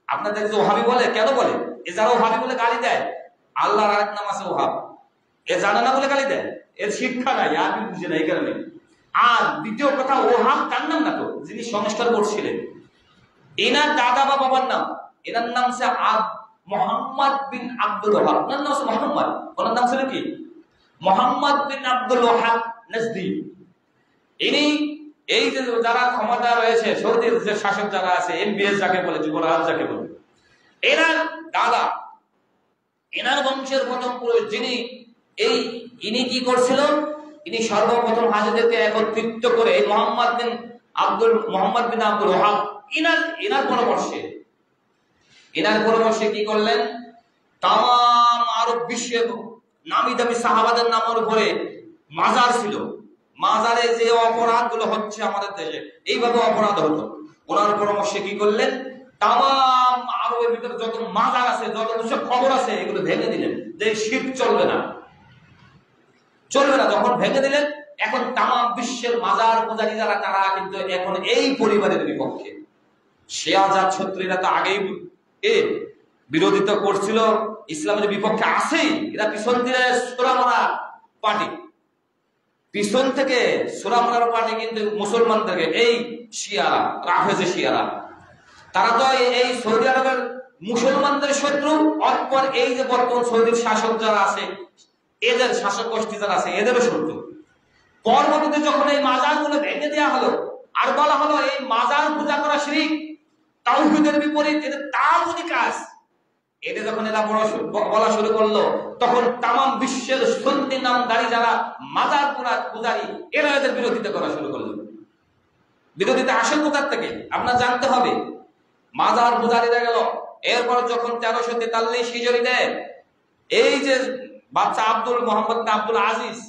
আপনাদেরকে যে ওহাবি বলে কেন বলে? এ যারা ওহাবি বলে গালি দেয়, আল্লাহর আরেক নাম আছে ওহাব, এ জানে না বলে গালি দেয়, এর শিক্ষা নাই, আর বুঝে না, এই কারণে। আর দ্বিতীয় কথা, ওহাব তার নাম না তো, যিনি সংস্কার করছিলেন, এনার দাদা বা বাবার নাম, এনার নাম হচ্ছে মুহাম্মদ বিন আব্দুল ওয়াহাব। ওনার নাম হচ্ছে মুহাম্মদ, ওনার নাম ছিল কি? মুহাম্মদ বিন আব্দুল ওয়াহাব নজদি। ইনি এই যে যারা ক্ষমতা রয়েছে, সৌদির যে শাসক যারা আছে, এমবিএস যাকে বলে, যুবরাজ যাকে বলে, এনার দাদা, এনার বংশের প্রথম পুরুষ যিনি, ইনি কি করছিল? ইনি সর্বপ্রথম হাজিদেরকে একত্রিত করে মুহাম্মদ বিন আব্দুল ওয়াহাব এনার পরামর্শে কি করলেন? তাম আরব বিশ্বের নামি দামি সাহাবাদের নামের উপরে মাজার ছিল, মাজারে যে অপরাধ গুলো হচ্ছে আমাদের দেশে, এইভাবে অপরাধ হতো। ওনার পরামর্শে কি করলেন? তাম আরবের ভিতরে যত মাজার আছে, যত খবর আছে, এগুলো ভেঙে দিলেন, যে শিরক চলবে না। যখন ভেঙে দিলেন, এখন তাম বিশ্বের মাজার পূজারী যারা, তারা কিন্তু এখন এই পরিবারের বিপক্ষে। শিয়া জাত শত্রুরা তো আগেই বিরোধিতা করছিল, ইসলামের বিপক্ষে আছেই। এরা পিছন দিয়ে সোরামরা পার্টি, পিছন থেকে সোরামরার পার্টি কিন্তু মুসলমানদেরকে, এই শিয়ারা, রাফেজে শিয়ারা, তারা তো এই সৌদি আরবের মুসলমানদের শত্রু। অতঃপর এই যে বর্তমান সৌদির শাসক যারা আছে, এদের শাসক গোষ্ঠী যারা আছে, এদেরও শত্রু। পরবর্তীতে যখন এই মাজারগুলো ভেঙে দেওয়া হলো, আর বলা হলো এই মাজার পূজা করা শিরক, তাওহীদের বিপরীত, এদের তাগুতি কাজ, এটা যখন এরা বলা শুরু করলো, তখন তামাম বিশ্বের সুন্নি নামধারী যারা মাজার পূজারী, এরা এদের বিরোধিতা করা শুরু করলো। বিরোধিতা আসে কোথার থেকে আপনার জানতে হবে। মাজার পূজারীরা গেল। এরপর যখন 1343 হিজরিতে এই যে বাচ্চা মোহাম্মদ আব্দুল আজিজ,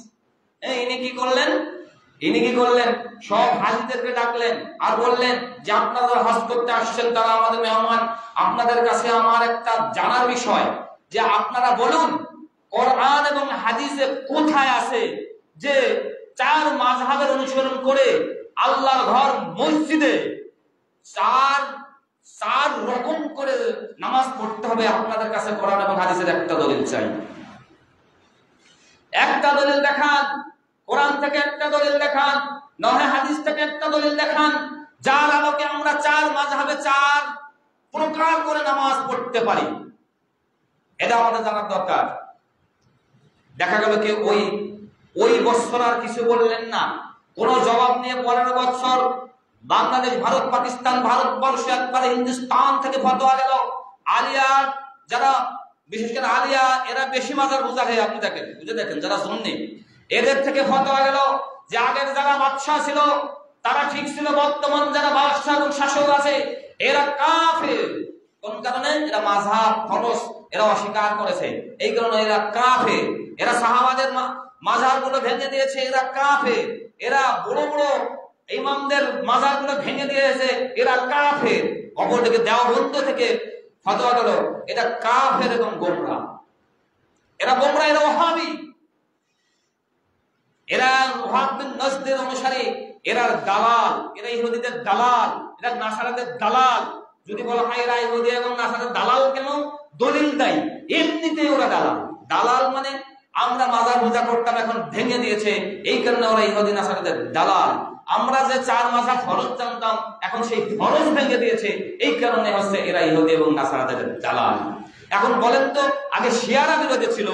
ইনি কি করলেন? সব হাজিদেরকে ডাকলেন আর বললেন যে আপনারা হজ করতে আসছেন, তারা আমাদের মেহমান, আপনাদের কাছে আমার একটা জানার বিষয়, যে আপনারা বলুন কোরআন এবং হাদিসে কোথায় আছে যে চার মাযহাবের অনুসরণ করে আল্লাহর ঘর মসজিদে 4 রকম করে নামাজ পড়তে হবে, আপনাদের কাছে কোরআন এবং হাদিসের একটা দলিল চাই। একটা দলিল দেখান, কোরআন থেকে একটা দলিল দেখান, নয় হাদিস থেকে একটা দলিল দেখান, যার আলোকে আমরা 4 মাযহাবে 4 প্রকার করে নামাজ পড়তে পারি। এটা আমাদের জানার দরকার। দেখা গেল কি ওই বছর আর কিছু বললেন না, কোন জবাব নিয়ে 15 বছর বাংলাদেশ, ভারত, পাকিস্তান, ভারতবর্ষ, একবারে হিন্দুস্তান থেকে ফতোয়া গেল। আলিয়া যারা, বিশেষ করে আলিয়া, এরা বেশি মাজার বোঝা খায়। আপনি দেখেন, বুঝে দেখেন, যারা সুন্নি, এদের থেকে ফতোয়া গেল যে আগের যারা বাদশাহ ছিল তারা ঠিক ছিল, বর্তমান যারা বাদশাহ এবং শাসক আছে এরা কাফের। কোন কারণে? এরা মাযহাব ফরজ এরা অস্বীকার করেছে, এই কারণে এরা কাফের। এরা সাহাবাদের মাযহাবগুলো ভেঙে দিয়েছে, এরা কাফের। এরা বড় বড় ইমামদের মাযহাবগুলো ভেঙে দিয়েছে, এরা কাফের। অপরদিকে দেওবন্দ থেকে ফতোয়া গেল এটা কাফের এবং গোমরাহ। এরা গোমরাহ, এরা ওহাবি, এরা ওয়াহাব বিন নাজদের অনুসারী, এরা দালাল, এরা ইহুদিদের দালাল, এরা নাসারাদের দালাল। যদি বলা হয় এরা ইহুদি এবং নাসারাদের দালাল কেন, দলিল দেয়, এমনিতেই ওরা দালাল। দালাল মানে আমরা মাজার পূজা করতাম, এখন ভেঙে দিয়েছে, এই কারণে ওরা ইহুদি নাসারাদের দালাল। আমরা যে 4 মাযহাব ফরজ জানতাম, এখন সেই ফরজ ভেঙে দিয়েছে, এই কারণে হচ্ছে এরা ইহুদি এবং নাসারাদের দালাল। এখন বলেন তো, আগে শিয়ারা বিরোধী ছিল,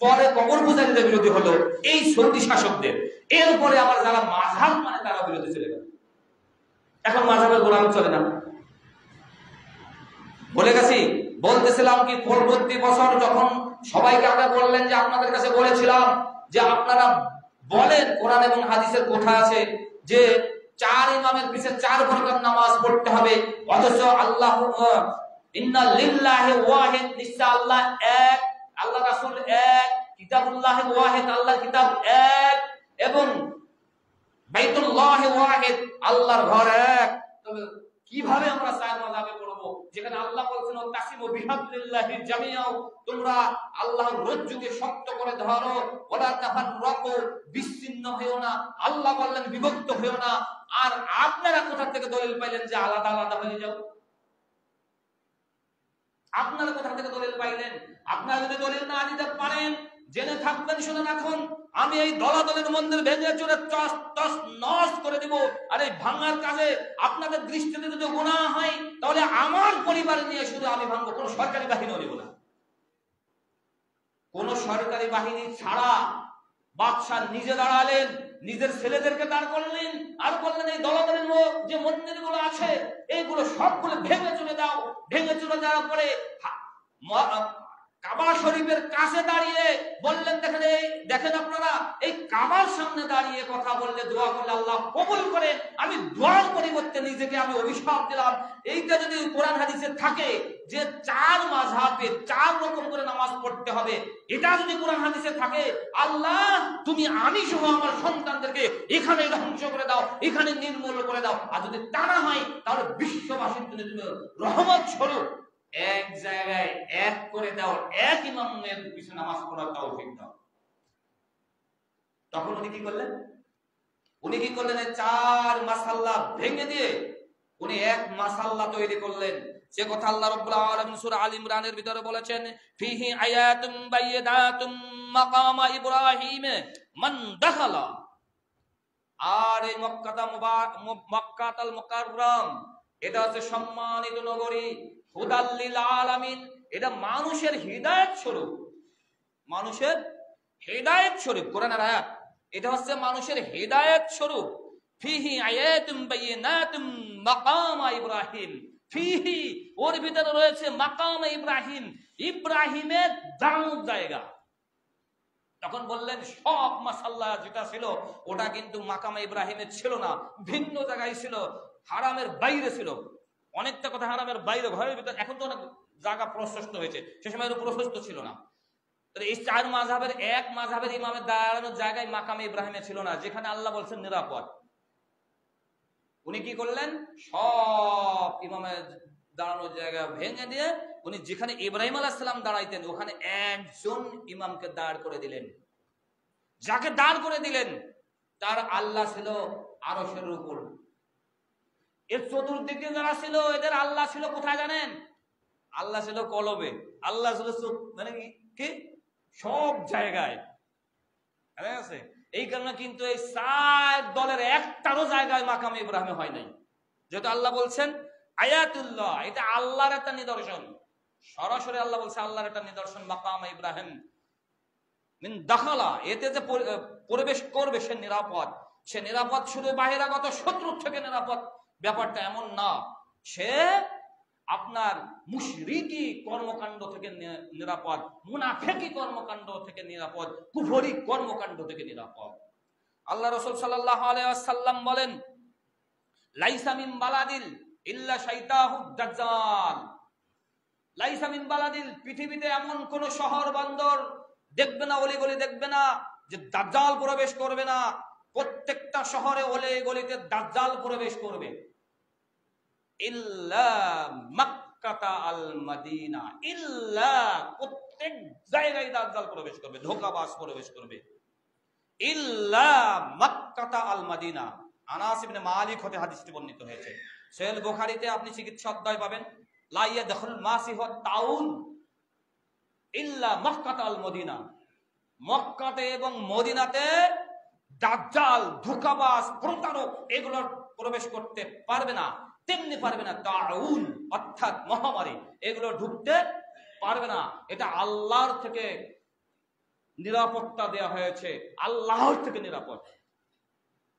পরে কবর পূজারীদের বিরোধী হলো এই সৌদি শাসকদের, এরপরে আবার যারা মাযহাব মানে তারা বিরোধী চলে গেল। এখন মাযহাবের গোলামি চলে না। বলে গেছি, বলতেছিলাম কি, পরবর্তী বছর যখন সবাইকে আগে বললেন যে আপনাদের কাছে বলেছিলাম যে আপনারা বলেন কোরআন এবং হাদিসের কোথায় আছে যে 4 ইমামের পিছে 4 প্রকার নামাজ পড়তে হবে, অথচ আল্লাহ ইন্না লিল্লাহি ওয়াহিদ, নিশ্চয় আল্লাহ এক, আল্লাহ রাসূল এক, কিতাবুল্লাহ ওয়াহিদ, আল্লাহর কিতাব এক, এবং বাইতুল্লাহ ওয়াহিদ, আল্লাহর ঘর এক। তবে কিভাবে আমরা 4 মাযহাবে পড়বো, যেখানে আল্লাহ বলেছেন তাসিমু বিহাবলিল্লাহি জামিআ, তোমরা আল্লাহর রজ্জুকে শক্ত করে ধরো, ওয়ালা তাফাররাকু, বিচ্ছিন্ন হয়ো না। আল্লাহ বললেন বিভক্ত হয়ো না। আর আপনারা কোথা থেকে দলিল পাইলেন যে আলাদা আলাদা হয়ে যাও? আপনারা কোথা থেকে দলিল পাইলেন? আপনারা যদি দলিল না দিতে পারেন, জেনে থাকবেন, শুনে রাখুন, আমি এই দলাদলের মন্দির ভেঙে চুরে তস নস করে দিব। আর এই ভাঙার কাজে আপনাদের দৃষ্টিতে যদি গুনাহ হয়, তাহলে আমার পরিবার নিয়ে শুধু আমি ভাঙবো, কোন সরকারি বাহিনীও নিব না। কোন সরকারি বাহিনী ছাড়া বাদশাহ নিজে দাঁড়ালেন, নিজের ছেলেদেরকে দাঁড় করলেন, আর বললেন এই দলাদলের যে মন্দিরগুলো আছে এইগুলো সবগুলো ভেঙে চলে দাও। ভেঙে চলে যাওয়ার পরে কাবা শরীফের কাছে দাঁড়িয়ে বললেন, দেখেন আপনারা এই কাবার সামনে দাঁড়িয়ে কথা বললে, দোয়া করলে আল্লাহ কবুল করে। আমি দোয়ার পরিবর্তে নিজেকে আমি অভিশাপ দিলাম। এইটা যদি কোরআন হাদিসে থাকে যে 4 মাযহাবে 4 রকম করে নামাজ পড়তে হবে, এটা যদি কোরআন হাদিসে থাকে, আল্লাহ তুমি আমি সহ আমার সন্তানদেরকে এখানে ধ্বংস করে দাও, এখানে নির্মূল করে দাও। আর যদি তা না হয়, তাহলে বিশ্ববাসীর জন্য তুমি রহমত স্বরূপ এক জায়গায় এক করে দাও, এক ইমামের পিছনে নামাজ পড়ার তৌফিক দাও। তখন উনি কি করলেন? এই 4 মাসাল্লা ভেঙে দিয়ে উনি এক মাসাল্লা তৈরি করলেন। যে কথা আল্লাহ রাব্বুল আলামিন সূরা আল ইমরানের ভিতরে বলেছেন, ফিহি আয়াতুম বাইয়িনাতুম মাকাম ইব্রাহিম মান দাখালা। আর এই মক্কাতুল মুকাররম, এটা হচ্ছে সম্মানিত নগরী, হুদাল লিল আলামিন, এটা মানুষের হিদায়াত স্বরূপ। মানুষের হিদায়াত স্বরূপ কোরআনের আয়াত, এটা হচ্ছে মানুষের হিদায়াত স্বরূপ। ফিহি আয়াতুম বাইয়িনাতুম মাকাম ইব্রাহিম, ফিহি ওর ভিতরে রয়েছে মাকাম ইব্রাহিম, ইব্রাহিমের দাঁড়ানোর জায়গা। তখন বললেন সব মাসাল্লাহ যেটা ছিল ওটা কিন্তু মাকাম ইব্রাহিমের ছিল না, ভিন্ন জায়গায় ছিল, হারামের বাইরে ছিল। অনেকটা কথা হারামের বাইরে, ঘরের ভিতরে। এখন তো অনেক জায়গা প্রশস্ত হয়েছে, সে সময় প্রশস্ত ছিল না। এই 4 মাযহাবের এক মাযহাবের ইমামের দাঁড়ানোর জায়গায় মাকামে ইব্রাহিমে ছিল না, যেখানে আল্লাহ বলছেন নিরাপদ। উনি কি করলেন? সব ইমামের দাঁড়ানোর জায়গা ভেঙে দিয়ে উনি যেখানে ইব্রাহিম আলাইহিস সালাম দাঁড়াইতেন ওখানে একজন ইমামকে দাঁড় করে দিলেন। যাকে দাঁড় করে দিলেন তার আল্লাহ ছিল আরশের উপর, এর চতুর্দিকে যারা ছিল এদের আল্লাহ ছিল কোথায় জানেন? আল্লাহ ছিল কলবে, আল্লাহ ছিল মানে কি সব জায়গায় আছে। এই কারণে কিন্তু এই 4 দলের একটারও জায়গায় মাকাম ইব্রাহিমে হয় নাই। যেহেতু আল্লাহ বলছেন আয়াতুল্লাহ, এটা আল্লাহর একটা নিদর্শন, সরাসরি আল্লাহ বলছে আল্লাহর একটা নিদর্শন মাকাম ইব্রাহিম মিন দাখালা, এতে যে প্রবেশ করবে সে নিরাপদ। সে নিরাপদ শুধু বাহিরাগত শত্রু থেকে নিরাপদ ব্যাপারটা এমন না, সে আপনার মুশরিকি কর্মকাণ্ড থেকে নিরাপদ, মুনাফিকি কর্মকাণ্ড থেকে নিরাপদ, কুফরি কর্মকাণ্ড থেকে নিরাপদ। আল্লাহ রাসূল সাল্লাল্লাহু আলাইহি ওয়াসাল্লাম বলেন লাইসা মিন বালাদিল ইল্লা শাইতাহু দাজ্জাল। লাইসা মিন বালাদিল, পৃথিবীতে এমন কোন শহর বন্দর দেখবে না, অলিগলি দেখবে না যে দাজ্জাল প্রবেশ করবে না। প্রত্যেকটা শহরে অলিগলিতে দাজ্জাল প্রবেশ করবে। ইল্লা মক্কাতা আল মদিনা, ইল্লা, প্রত্যেক জায়গায় দাজ্জাল প্রবেশ করবে, ধোঁকাবাজ প্রবেশ করবে। ইল্লা মক্কাতা আল মদিনা। আনাস ইবনে মালিক হতে হাদিসটি বর্ণিত হয়েছে। সহিহ বুখারীতে আপনি চিকিৎসা অধ্যায় পাবেন, লা ইয়াদখুল মাসিহ তাউন ইল্লা মক্কাতা আল মদিনা। মক্কাতে এবং মদিনাতে দাজ্জাল, ধোঁকাবাজ, প্রতারক এগুলো প্রবেশ করতে পারবে না। তেমনি পারবে না তাউন অর্থাৎ মহামারী, এগুলো ঢুকতে পারবে না। এটা আল্লাহর থেকে নিরাপত্তা দেয়া হয়েছে, আল্লাহর থেকে নিরাপদ।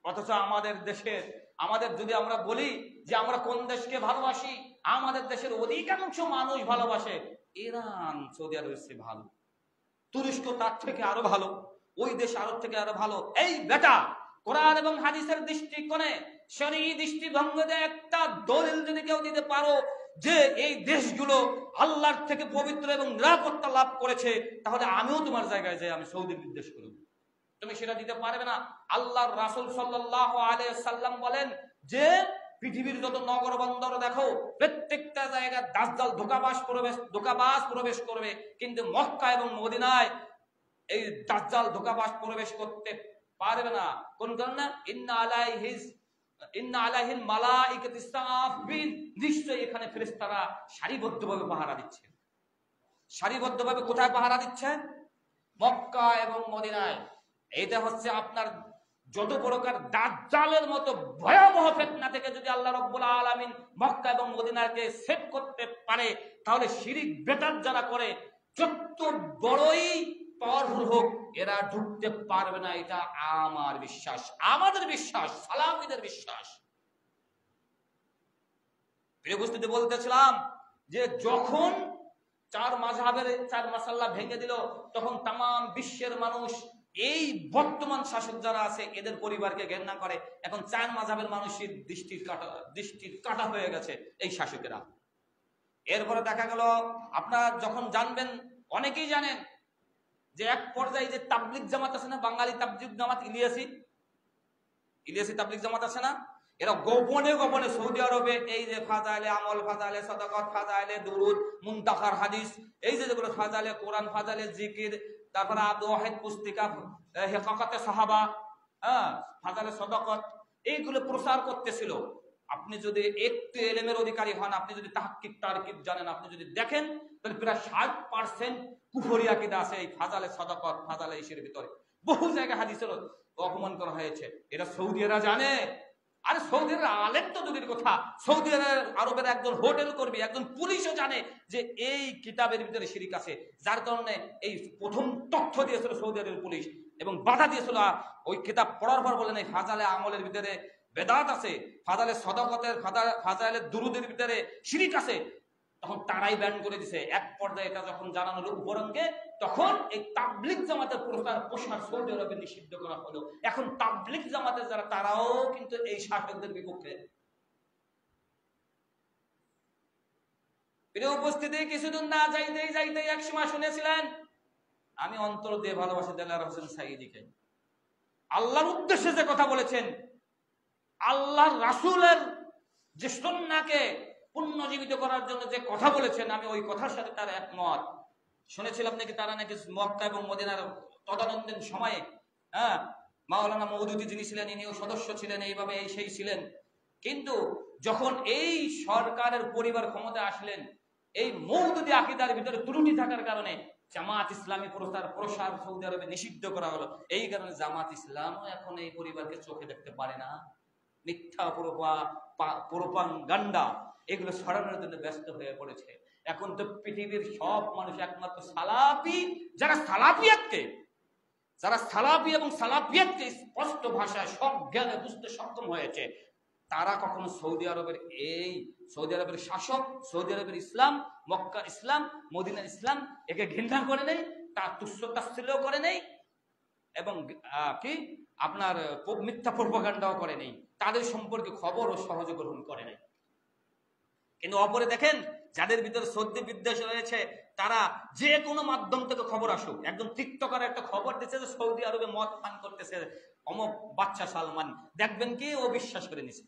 অথচ আমাদের দেশের, আমাদের যদি আমরা বলি যে আমরা কোন দেশকে ভালোবাসি, আমাদের দেশের অধিকাংশ মানুষ ভালোবাসে ইরান, সৌদি আরবের চেয়ে ভালো, তুরস্ক তার থেকে আরো ভালো, ওই দেশ আরব থেকে আরো ভালো। এই বেটা, কোরআন এবং হাদিসের দৃষ্টিকোণে শরঈ দৃষ্টিভঙ্গিতে একটা দলিল যদি কেউ দিতে পারো যে এই দেশগুলো আল্লাহর থেকে পবিত্র এবং নিরাপত্তা লাভ করেছে, তাহলে আমিও তোমার জায়গায় যাই আমি সৌদির নির্দেশ করব। তুমি সেটা দিতে পারবে না। আল্লাহর রাসূল সাল্লাল্লাহু আলাইহি সাল্লাম বলেন যে পৃথিবীর যত নগর বন্দর দেখো, প্রত্যেকটা জায়গায় দাজ্জাল, ধোঁকাবাজ প্রবেশ করবে, কিন্তু মক্কা এবং মদিনায় এই দাজ্জাল, ধোঁকাবাজ প্রবেশ করতে পারবে না। কোন কারণে? ইন্না আলাইহিল মালাইকাতু সাফিন, নিশ্চয়ই এখানে ফেরেশতারা সারিবদ্ধভাবে পাহারা দিচ্ছে। সারিবদ্ধভাবে কোথায় পাহারা দিচ্ছে? মক্কা এবং মদিনায়। এইটা হচ্ছে আপনার যত প্রকার দাজ্জালের মতো ভয়াবহ ফিতনা থেকে যদি আল্লাহ রাব্বুল আলামিন মক্কা এবং মদিনাকে সেভ করতে পারে, তাহলে শিরিক বেদাত যারা করে যত বড়ই পাওয়ারফুল হোক, এরা ঢুকতে পারবে না। এটা আমার বিশ্বাস, আমাদের বিশ্বাস, সালাফিদের বিশ্বাস। প্রিয় উপস্থিতি, বলতেছিলাম যে যখন 4 মাযহাবের 4 মাসাল্লা ভেঙে দিল, তখন তাম বিশ্বের মানুষ, এই বর্তমান শাসক যারা আছে এদের পরিবারকে ঘৃণা করে। এখন 4 মাযহাবের মানুষের দৃষ্টির কাটা হয়ে গেছে এই শাসকেরা। এরপরে দেখা গেল আপনারা যখন জানবেন, অনেকেই জানেন যে এক পর্যায়ে যে তাবলিগ জামাত আছে না, বাঙালি তাবলিগ জামাত, ইলিয়াসি তাবলিগ জামাত আছে না, এরা গোপনে গোপনে সৌদি আরবে এই যে ফাজাইলে আমল, ফাজাইলে সাদাকাত, ফাজাইলে দুরুদ, মুনতাখার হাদিস, এই যে যেগুলো ফাজাইলে কোরআন, ফাজাইলে জিকির, তারপরে আব্দুল ওয়াহিদ পুস্তিকা, হেকাকাতে সাহাবা, ফাজাইলে সাদাকাত, এইগুলো প্রচার করতেছিল। আপনি যদি একটু ইলমের অধিকারী হন, আপনি যদি তাহকিক তারকিব জানেন, আপনি যদি দেখেন, তাহলে প্রায় 60% কুফরি আকীদা আছে এই ফাজাইলে সাদাকাত, ফাজাইলে ইসের ভিতরে। বহু জায়গায় হাদিসের অপমান করা হয়েছে, এটা সৌদিরা জানে। আরে সৌদির আলেম তো দূরের কথা, সৌদি আরবের একজন হোটেল কর্মী, একজন পুলিশও জানে যে এই কিতাবের ভিতরে শিরিক আছে। যার কারণে এই প্রথম তথ্য দিয়েছিল সৌদি আরবের পুলিশ এবং বাধা দিয়েছিল। ওই কিতাব পড়ার পর বলেন এই ফাজালে আমলের ভিতরে বেদাত আছে, ফাজালে সাদাকাতের, ফাজালে দুরুদের ভিতরে শিরিক আছে। তখন তারাই ব্যান করে দিছে। এক পর্যায়ে এটা যখন জানানো হলো উপরঙ্গে, তখন এই তাবলিগ জামাতের প্রসার সৌদি আরবে নিষিদ্ধ করা হলো। এখন তাবলিগ জামাতের যারা, তারাও কিন্তু এই শাসকদের বিপক্ষে। উপস্থিতি, কিছুদিন না যাইতেই এক সময় শুনেছিলেন, আমি অন্তর দিয়ে ভালোবাসি দেলাওয়ার হোসেন সাঈদীকে। আল্লাহর উদ্দেশ্যে যে কথা বলেছেন, আল্লাহর রাসূলের যে সুন্নাহকে পুনর্জীবিত করার জন্য যে কথা বলেছেন, আমি ওই কথার সাথে তার একমত। শুনেছিলাম নাকি তারা নাকি মক্কা এবং মদিনার তদানীন্তন সময়ে মাওলানা মওদুদী যিনি ছিলেন, ইনিও সদস্য ছিলেন, এইভাবে এই সেই ছিলেন। কিন্তু যখন এই সরকারের পরিবার ক্ষমতায় আসলেন, এই মওদুদি আকীদার ভিতরে ত্রুটি থাকার কারণে জামাত ইসলামী প্রসার সৌদি আরবে নিষিদ্ধ করা হলো। এই কারণে জামাত ইসলামও এখন এই পরিবারকে চোখে দেখতে পারে না। মিথ্যা প্রোপাগান্ডা এগুলো ছড়ানোর জন্য ব্যস্ত হয়ে পড়েছে। এখন তো পৃথিবীর সব মানুষ একমাত্র সালাফি, যারা সালাফি এবং সালাফিয়াতকে স্পষ্ট ভাষায় সব জ্ঞানে বুঝতে সক্ষম হয়েছে, তারা কখনো সৌদি আরবের শাসক, সৌদি আরবের ইসলাম, মক্কার ইসলাম, মদিনার ইসলাম একে ঘৃণা করে নেই, তার তুচ্ছ তাচ্ছিল্য করে নেই, এবং আপনার মিথ্যা প্রোপাগান্ডাও করে নেই, তাদের সম্পর্কে খবর ও সহজে গ্রহণ করে নেই। কিন্তু অপরে দেখেন, যাদের ভিতরে সৌদি বিদ্বেষ রয়েছে, তারা যে কোনো মাধ্যম থেকে খবর আসুক, একজন টিকটকার একটা খবর দিচ্ছে যে সৌদি আরবে মদ পান করতেছে অমুক বাচ্চা সালমান, দেখবেন কি ও বিশ্বাস করে নিছে,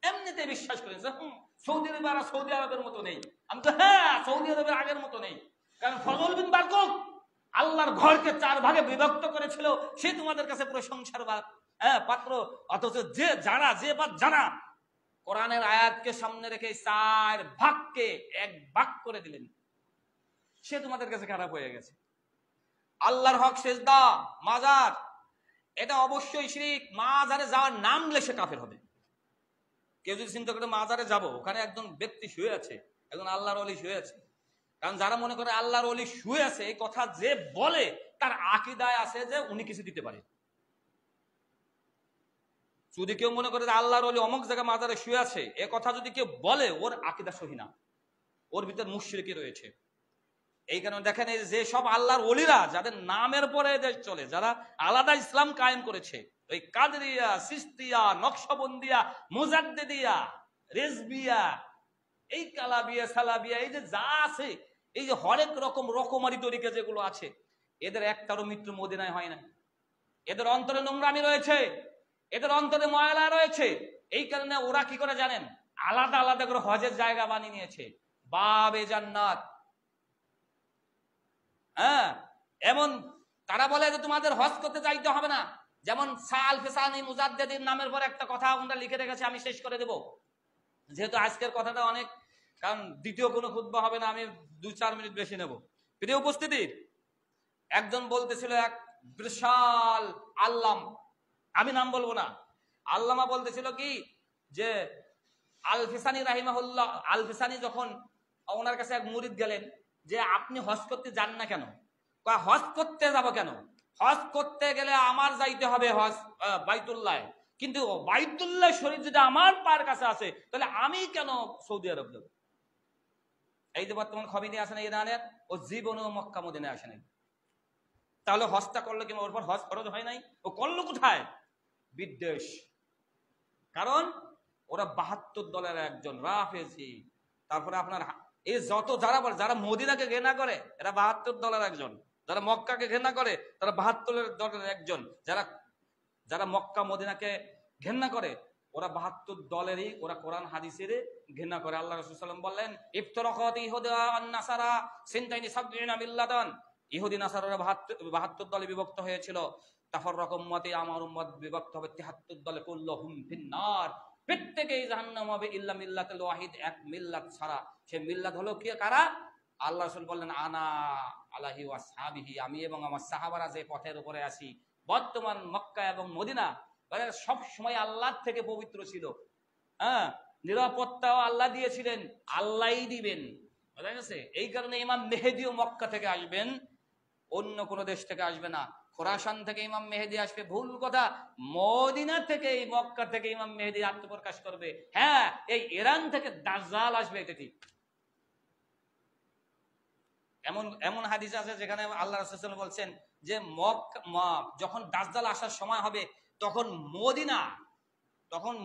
এমনিতে বিশ্বাস করে নিছে। সৌদি আরবের মতো নেই। আমি তো সৌদি আরবের আগের মতো নেই, কারণ ফজল বিন বারকুক আল্লাহর ঘরকে 4 ভাগে বিভক্ত করেছিল, সে তোমাদের কাছে প্রশংসার পাত্র। অথচ যারা কোরআনের আয়াতকে সামনে রেখে 4 ভাগকে 1 ভাগ করে দিলেন, সে তোমাদের কাছে খারাপ হয়ে গেছে। আল্লাহর হক সেজদা, মাজার, এটা অবশ্যই শিরক। মাজারে যাওয়ার নাম নিলে সে কাফের হবে। কেউ যদি চিন্তা করে মাজারে যাব, ওখানে একজন ব্যক্তি শুয়ে আছে, একজন আল্লাহর ওলি শুয়ে আছে, কারণ যারা মনে করে আল্লাহর ওলি শুয়ে আছে, এই কথা যে বলে তার আকীদায় আছে যে উনি কিছু দিতে পারে। যদি কেউ মনে করে যে আল্লাহর ওলি অমুক জায়গায় মাজারে শুয়ে আছে, এ কথা যদি কেউ বলে, ওর আকীদা সহি না, ওর ভিতর মুশরিকি রয়েছে। এই কারণে দেখেন, এই যে সব আল্লাহর ওলিরা যাদের নামের পরে চলে, যারা আলাদা ইসলাম কায়েম করেছে, ওই কাদরিয়া, সিস্তিয়া, নকশবন্দিয়া, মুজাদ্দিদিয়া, রেজবিয়া, এই কালাবিয়া, সালাবিয়া, এই যে যা আছে, এই যে হরেক রকম রকমারি তরিকা যেগুলো আছে, এদের একটারও মৃত্যু মদিনায় হয় না। এদের অন্তরে নোংরামি রয়েছে, এদের অন্তরে ময়লা রয়েছে। এই কারণে ওরা কি করে জানেন, আলাদা আলাদা করে হজের জায়গা বানিয়ে নিয়েছে, বাবে জান্নাত। এমন তারা বলে যে তোমাদের হজ করতে যাইতে হবে না। যেমন সাল ফেসানি মুজাদ্দিদিন নামের পর একটা কথা আমরা লিখে রেখেছি, আমি শেষ করে দেব, যেহেতু আজকের কথাটা অনেক, কারণ দ্বিতীয় কোনো খুতবা হবে না, আমি 2-4 মিনিট বেশি নেব। প্রিয় উপস্থিতি, একজন বলতেছিল, এক বিশাল আল্লাম, আমি নাম বলবো না, আল্লামা বলতেছিল কি যে আল ফিসানি রাহিমাহুল্লাহ, আল ফিসানি যখন ওনার কাছে এক মুরিদ গেলেন যে আপনি হজ করতে যান না কেন? হজ করতে যাব কেন? হজ করতে গেলে আমার যাইতে হবে হজ বাইতুল্লাহ, কিন্তু বাইতুল্লাহ শরীফ যদি আমার পার কাছে আছে, তাহলে আমি কেন সৌদি আরব যাব? এই যে বর্তমান খবর নিয়ে আসে না ইরানের, ও জীবনেও মক্কা মদিনায় আসে নাই, তাহলে হজটা করলো কেন? ওর পর হজ ফরজ হয় নাই, ও করলো কোথায়? বিদ্বেষ। কারণ ওরা 72 দলের একজন রাফেজি। তারপরে আপনার এই যত যারা মদিনাকে ঘৃণা করে, এরা 72 দলের একজন, যারা মক্কাকে ঘৃণা করে তারা 72 দলের একজন, যারা মক্কা মদিনাকে ঘৃণা করে ওরা 72 দলেরই, ওরা কোরআন হাদিসের ঘৃণা করে। আল্লাহ রাসূল সাল্লাল্লাহু আলাইহি ওয়াসাল্লাম বললেন, ইফতারাকাত ইহুদা ওয়ান নাসারা সিনতাইনি সাবঈনা মিল্লাতান, ইহুদি নাসারারা 72 দলে বিভক্ত হয়েছিল। তাফাররাকা উম্মতি, আমার উম্মত বিভক্ত হবে 73 দলে, কুল্লুহুম ফিন্নার, প্রত্যেকেই জাহান্নাম হবে ইল্লা মিল্লাতুল ওয়াহিদ, এক মিল্লাত ছাড়া। সে মিল্লাত হলো কি কারা? আল্লাহ রাসূল বললেন, আনা আলাইহি ওয়া সাহাবিহি, আমি এবং আমার সাহাবারা যে পথের উপরে আছি। বর্তমান মক্কা এবং মদিনা সব সময় আল্লাহর থেকে পবিত্র ছিল। নিরাপত্তাও আল্লাহ দিয়েছিলেন, আল্লাহই দিবেন, বুঝা গেছে? এই কারণে ইমাম মেহেদিও মক্কা থেকে আসবেন, অন্য কোনো দেশ থেকে আসবে না। খোরাসান থেকে ইমাম মেহেদি আসবে, ভুল কথা। মদিনা থেকে, মক্কা থেকে ইমাম মেহেদি আত্মপ্রকাশ করবে। হ্যাঁ, এই ইরান থেকে দাজ্জাল আসবে, এটা ঠিক। এমন হাদিস আছে যেখানে আল্লাহ রাসূল সাল্লাল্লাহু আলাইহি ওয়াসাল্লাম বলছেন যে যখন দাজ্জাল আসার সময় হবে, তখন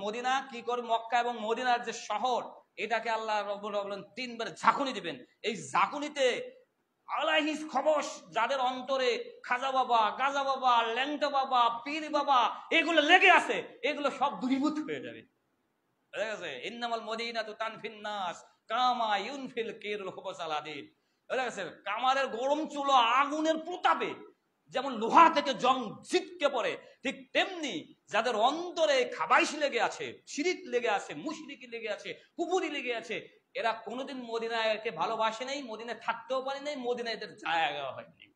মদিনা কি করবে? মক্কা এবং মদিনার যে শহর, এটাকে আল্লাহ রাব্বুল আলামিন 3 বার ঝাঁকুনি দিবেন। এই ঝাঁকুনিতে আলাইহিস খবস, যাদের অন্তরে খাজা বাবা, গাজা বাবা, ল্যাংটা বাবা, পীর বাবা এগুলো লেগে আছে, এগুলো সব দূরীভূত হয়ে যাবে। ঠিক আছে? ইন্নামাল মদিনাতু তানফিন নাস কামা ইউনফিল কিরুল খুবসাল আদিদ। ঠিক আছে? কামারের গরম চুলো আগুনের প্রতাপে যেমন লোহা থেকে জং ছিটকে পড়ে, ঠিক তেমনি যাদের অন্তরে খাবাইশ লেগে আছে, শিরিক লেগে আছে, মুশরিকি লেগে আছে, কুফরি লেগে আছে, এরা কোনোদিন মদিনাকে ভালোবাসে নাই, মদিনায় থাকতেও পারে নাই, মদিনায় এদের জায়গা হয়নি।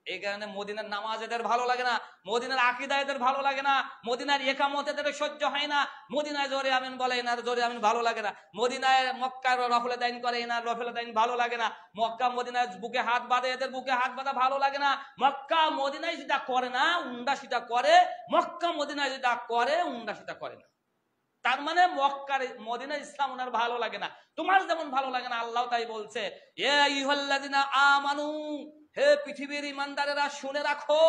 এই কারণে মদিনার নামাজ এদের ভালো লাগে না, মদিনার আকীদা এদের ভালো লাগে না, মদিনার ইকামত এদের সহ্য হয় না, মদিনায় জোরে আমিন বলে এনার জোরে আমিন ভালো লাগে না, মদিনায় মক্কার রফলে দাইন করে এনার রফলে দাইন ভালো লাগে না, মক্কা মদিনায় বুকে হাত বাঁধে এদের বুকে হাত বাঁধা ভালো লাগে না, মক্কা মদিনায় যেটা করে না উন্ডা সেটা করে, মক্কা মদিনায় যেটা করে উন্ডা সেটা করে না। তার মানে মক্কার মদিনার ইসলাম ওনার ভালো লাগে না, তোমার যেমন ভালো লাগে না আল্লাহ তাই বলছে, এ আইয়ুহাল্লাযিনা আমানু, হে পৃথিবীর ইমানদারেরা শুনে রাখো,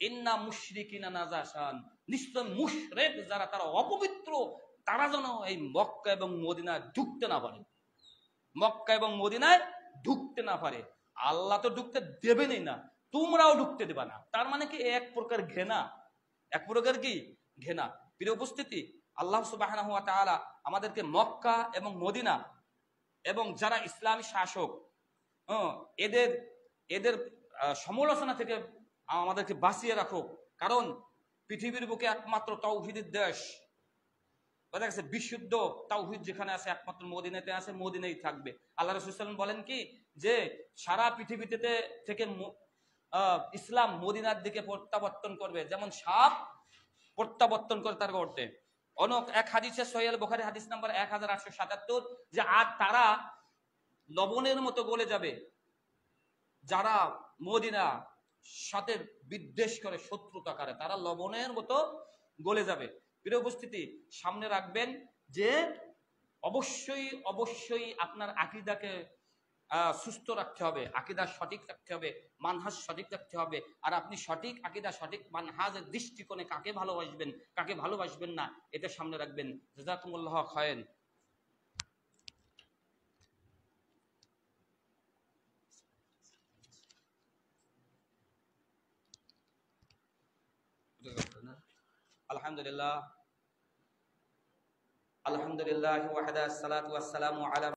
ইন্না মুশরিকিনা নাজাসান, নিশ্চয় মুশরিক যারা তারা অপবিত্র, তারা যেন এই মক্কা এবং মদিনায় ঢুকতে না পারে, মক্কা এবং মদিনায় ঢুকতে না পারে। আল্লাহ তো ঢুকতে দেবেনই না, তোমরাও ঢুকতে দেবা না। তার মানে কি এক প্রকার ঘৃণা, এক প্রকার কি ঘৃণা। প্রিয় উপস্থিতি, আল্লাহ সুবহানাহু ওয়া তাআলা আমাদেরকে মক্কা এবং মদিনা এবং যারা ইসলামী শাসক এদের এদের সমালোচনা থেকে আমাদেরকে বাঁচিয়ে রাখো। কারণ পৃথিবীর বুকে একমাত্র তাওহীদের দেশ, বোঝা গেছে, বিশুদ্ধ তাওহীদ যেখানে আছে একমাত্র মদিনাতে আছে, মদিনাই থাকবে। আল্লাহ রাসূল সাল্লাল্লাহু আলাইহি ওয়াসাল্লাম বলেন কি, যে সারা পৃথিবীতে থেকে ইসলাম মদিনার দিকে প্রত্যাবর্তন করবে, যেমন সাপ প্রত্যাবর্তন করে তার গর্তে। অনেক এক হাদিসে সহিহ বুখারী হাদিস নাম্বার 1877, যে আর তারা লবণের মতো গলে যাবে যারা মদিনা সাথে বিদ্বেষ করে, শত্রুতা করে, তারা লবণের মতো গলে যাবে। প্রিয় উপস্থিতি, সামনে রাখবেন যে অবশ্যই অবশ্যই আপনার আকীদাকে সুস্থ রাখতে হবে, আকীদা সঠিক রাখতে হবে, মানহাজ সঠিক রাখতে হবে। আর আপনি সঠিক আকীদা সঠিক মানহাজের দৃষ্টিকোণে কাকে ভালোবাসবেন কাকে ভালোবাসবেন না, এটা সামনে রাখবেন। জাযাকুমুল্লাহ খায়রান। আলহামদুলিল্লাহ, আলহামদুলিল্লাহি ওয়াহদা, আসসালাতু ওয়াসসালামু আলা